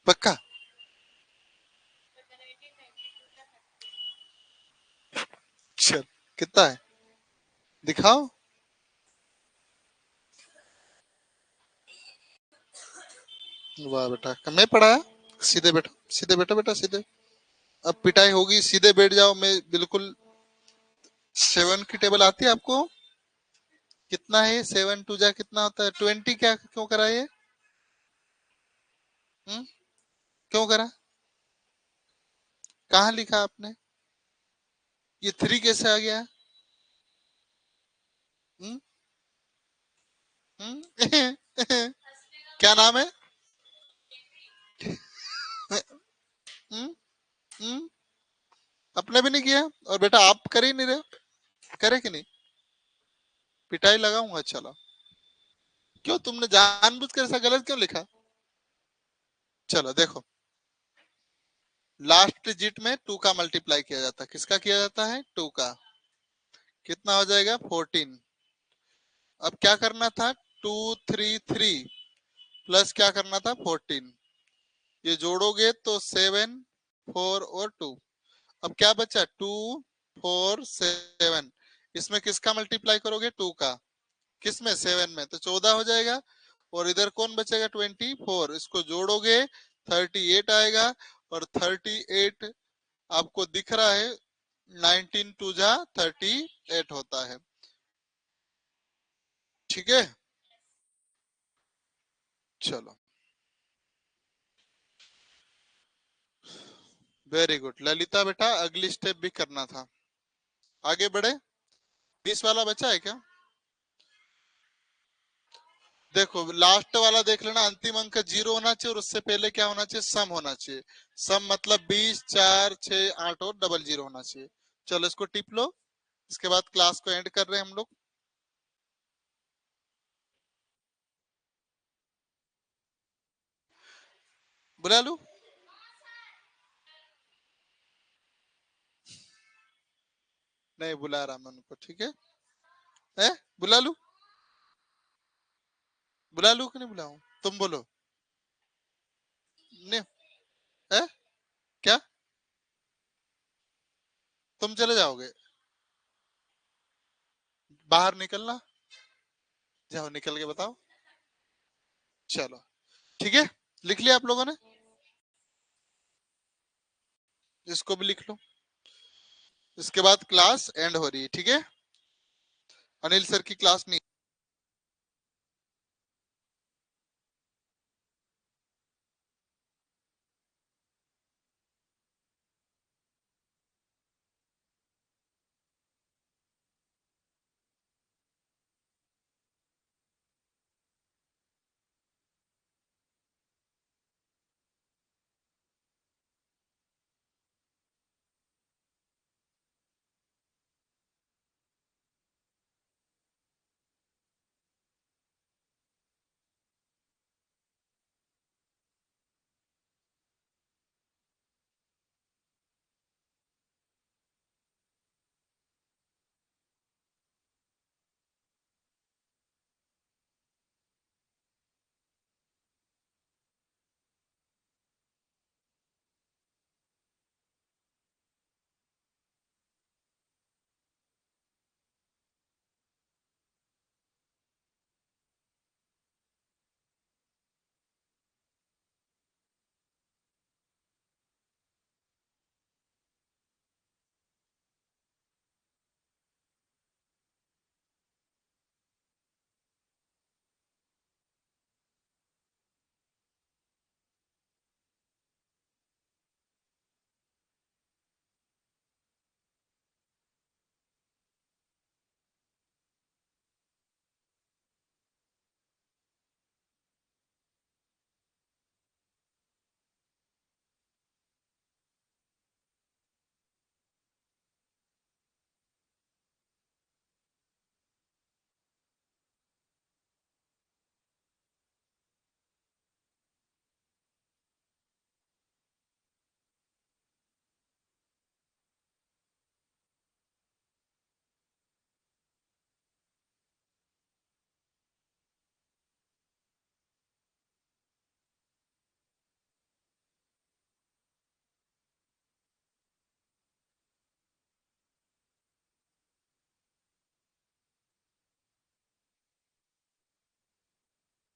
पक्का? चल कितना है दिखाओ। वाह बेटा, मैं पढ़ाया। सीधे बैठो, सीधे बैठो बेटा, सीधे। अब पिटाई होगी, सीधे बैठ जाओ। मैं बिल्कुल 7 की टेबल आती है आपको? कितना है 7 2 जा कितना होता है 20 क्या क्यों करा ये क्यों करा कहाँ लिखा आपने ये 3 कैसे आ गया हम्म क्या नाम है हम्म हम्म अपने भी नहीं किया और बेटा आप कर ही नहीं रहे करे कि नहीं पिटाई लगाऊंगा चलो क्यों तुमने जानबूझकर ऐसा गलत क्यों लिखा चलो देखो लास्ट डिजिट में 2 का मल्टीप्लाई किया जाता है किसका किया जाता है 2 का कितना हो जाएगा 14 अब क्या करना था 2 3 3 प्लस क्या करना था 14 ये जोड़ोगे तो 7 4 और 2 अब क्या बचा 2 4 7 इसमें किसका मल्टीप्लाई करोगे 2 का किसमें 7 में तो 14 हो जाएगा और इधर कौन बचेगा 24 इसको जोड़ोगे 38 आएगा और 38 आपको दिख रहा है 19 2 जा 38 होता है ठीक है चलो वेरी गुड ललिता बेटा अगली स्टेप भी करना था आगे बढ़े 20 वाला बचा है क्या देखो लास्ट वाला देख लेना अंतिम अंक 0 होना चाहिए और उससे पहले क्या होना चाहिए सम होना चाहिए सम मतलब 20 4 6 8 और डबल 0 होना चाहिए चलो इसको टिप लो इसके बाद क्लास को एंड कर रहे हैं हम लोग बुला लू नहीं बुला रहा मैं उनको ठीक है बुला लू बुला लू कि नहीं बुलाऊं तुम बोलो नहीं है क्या तुम चले जाओगे बाहर निकलना जाओ निकल के बताओ चलो ठीक है लिख लिया आप लोगों ने इसको भी लिख लो इसके बाद क्लास एंड हो रही है ठीक है अनिल सर की क्लास नहीं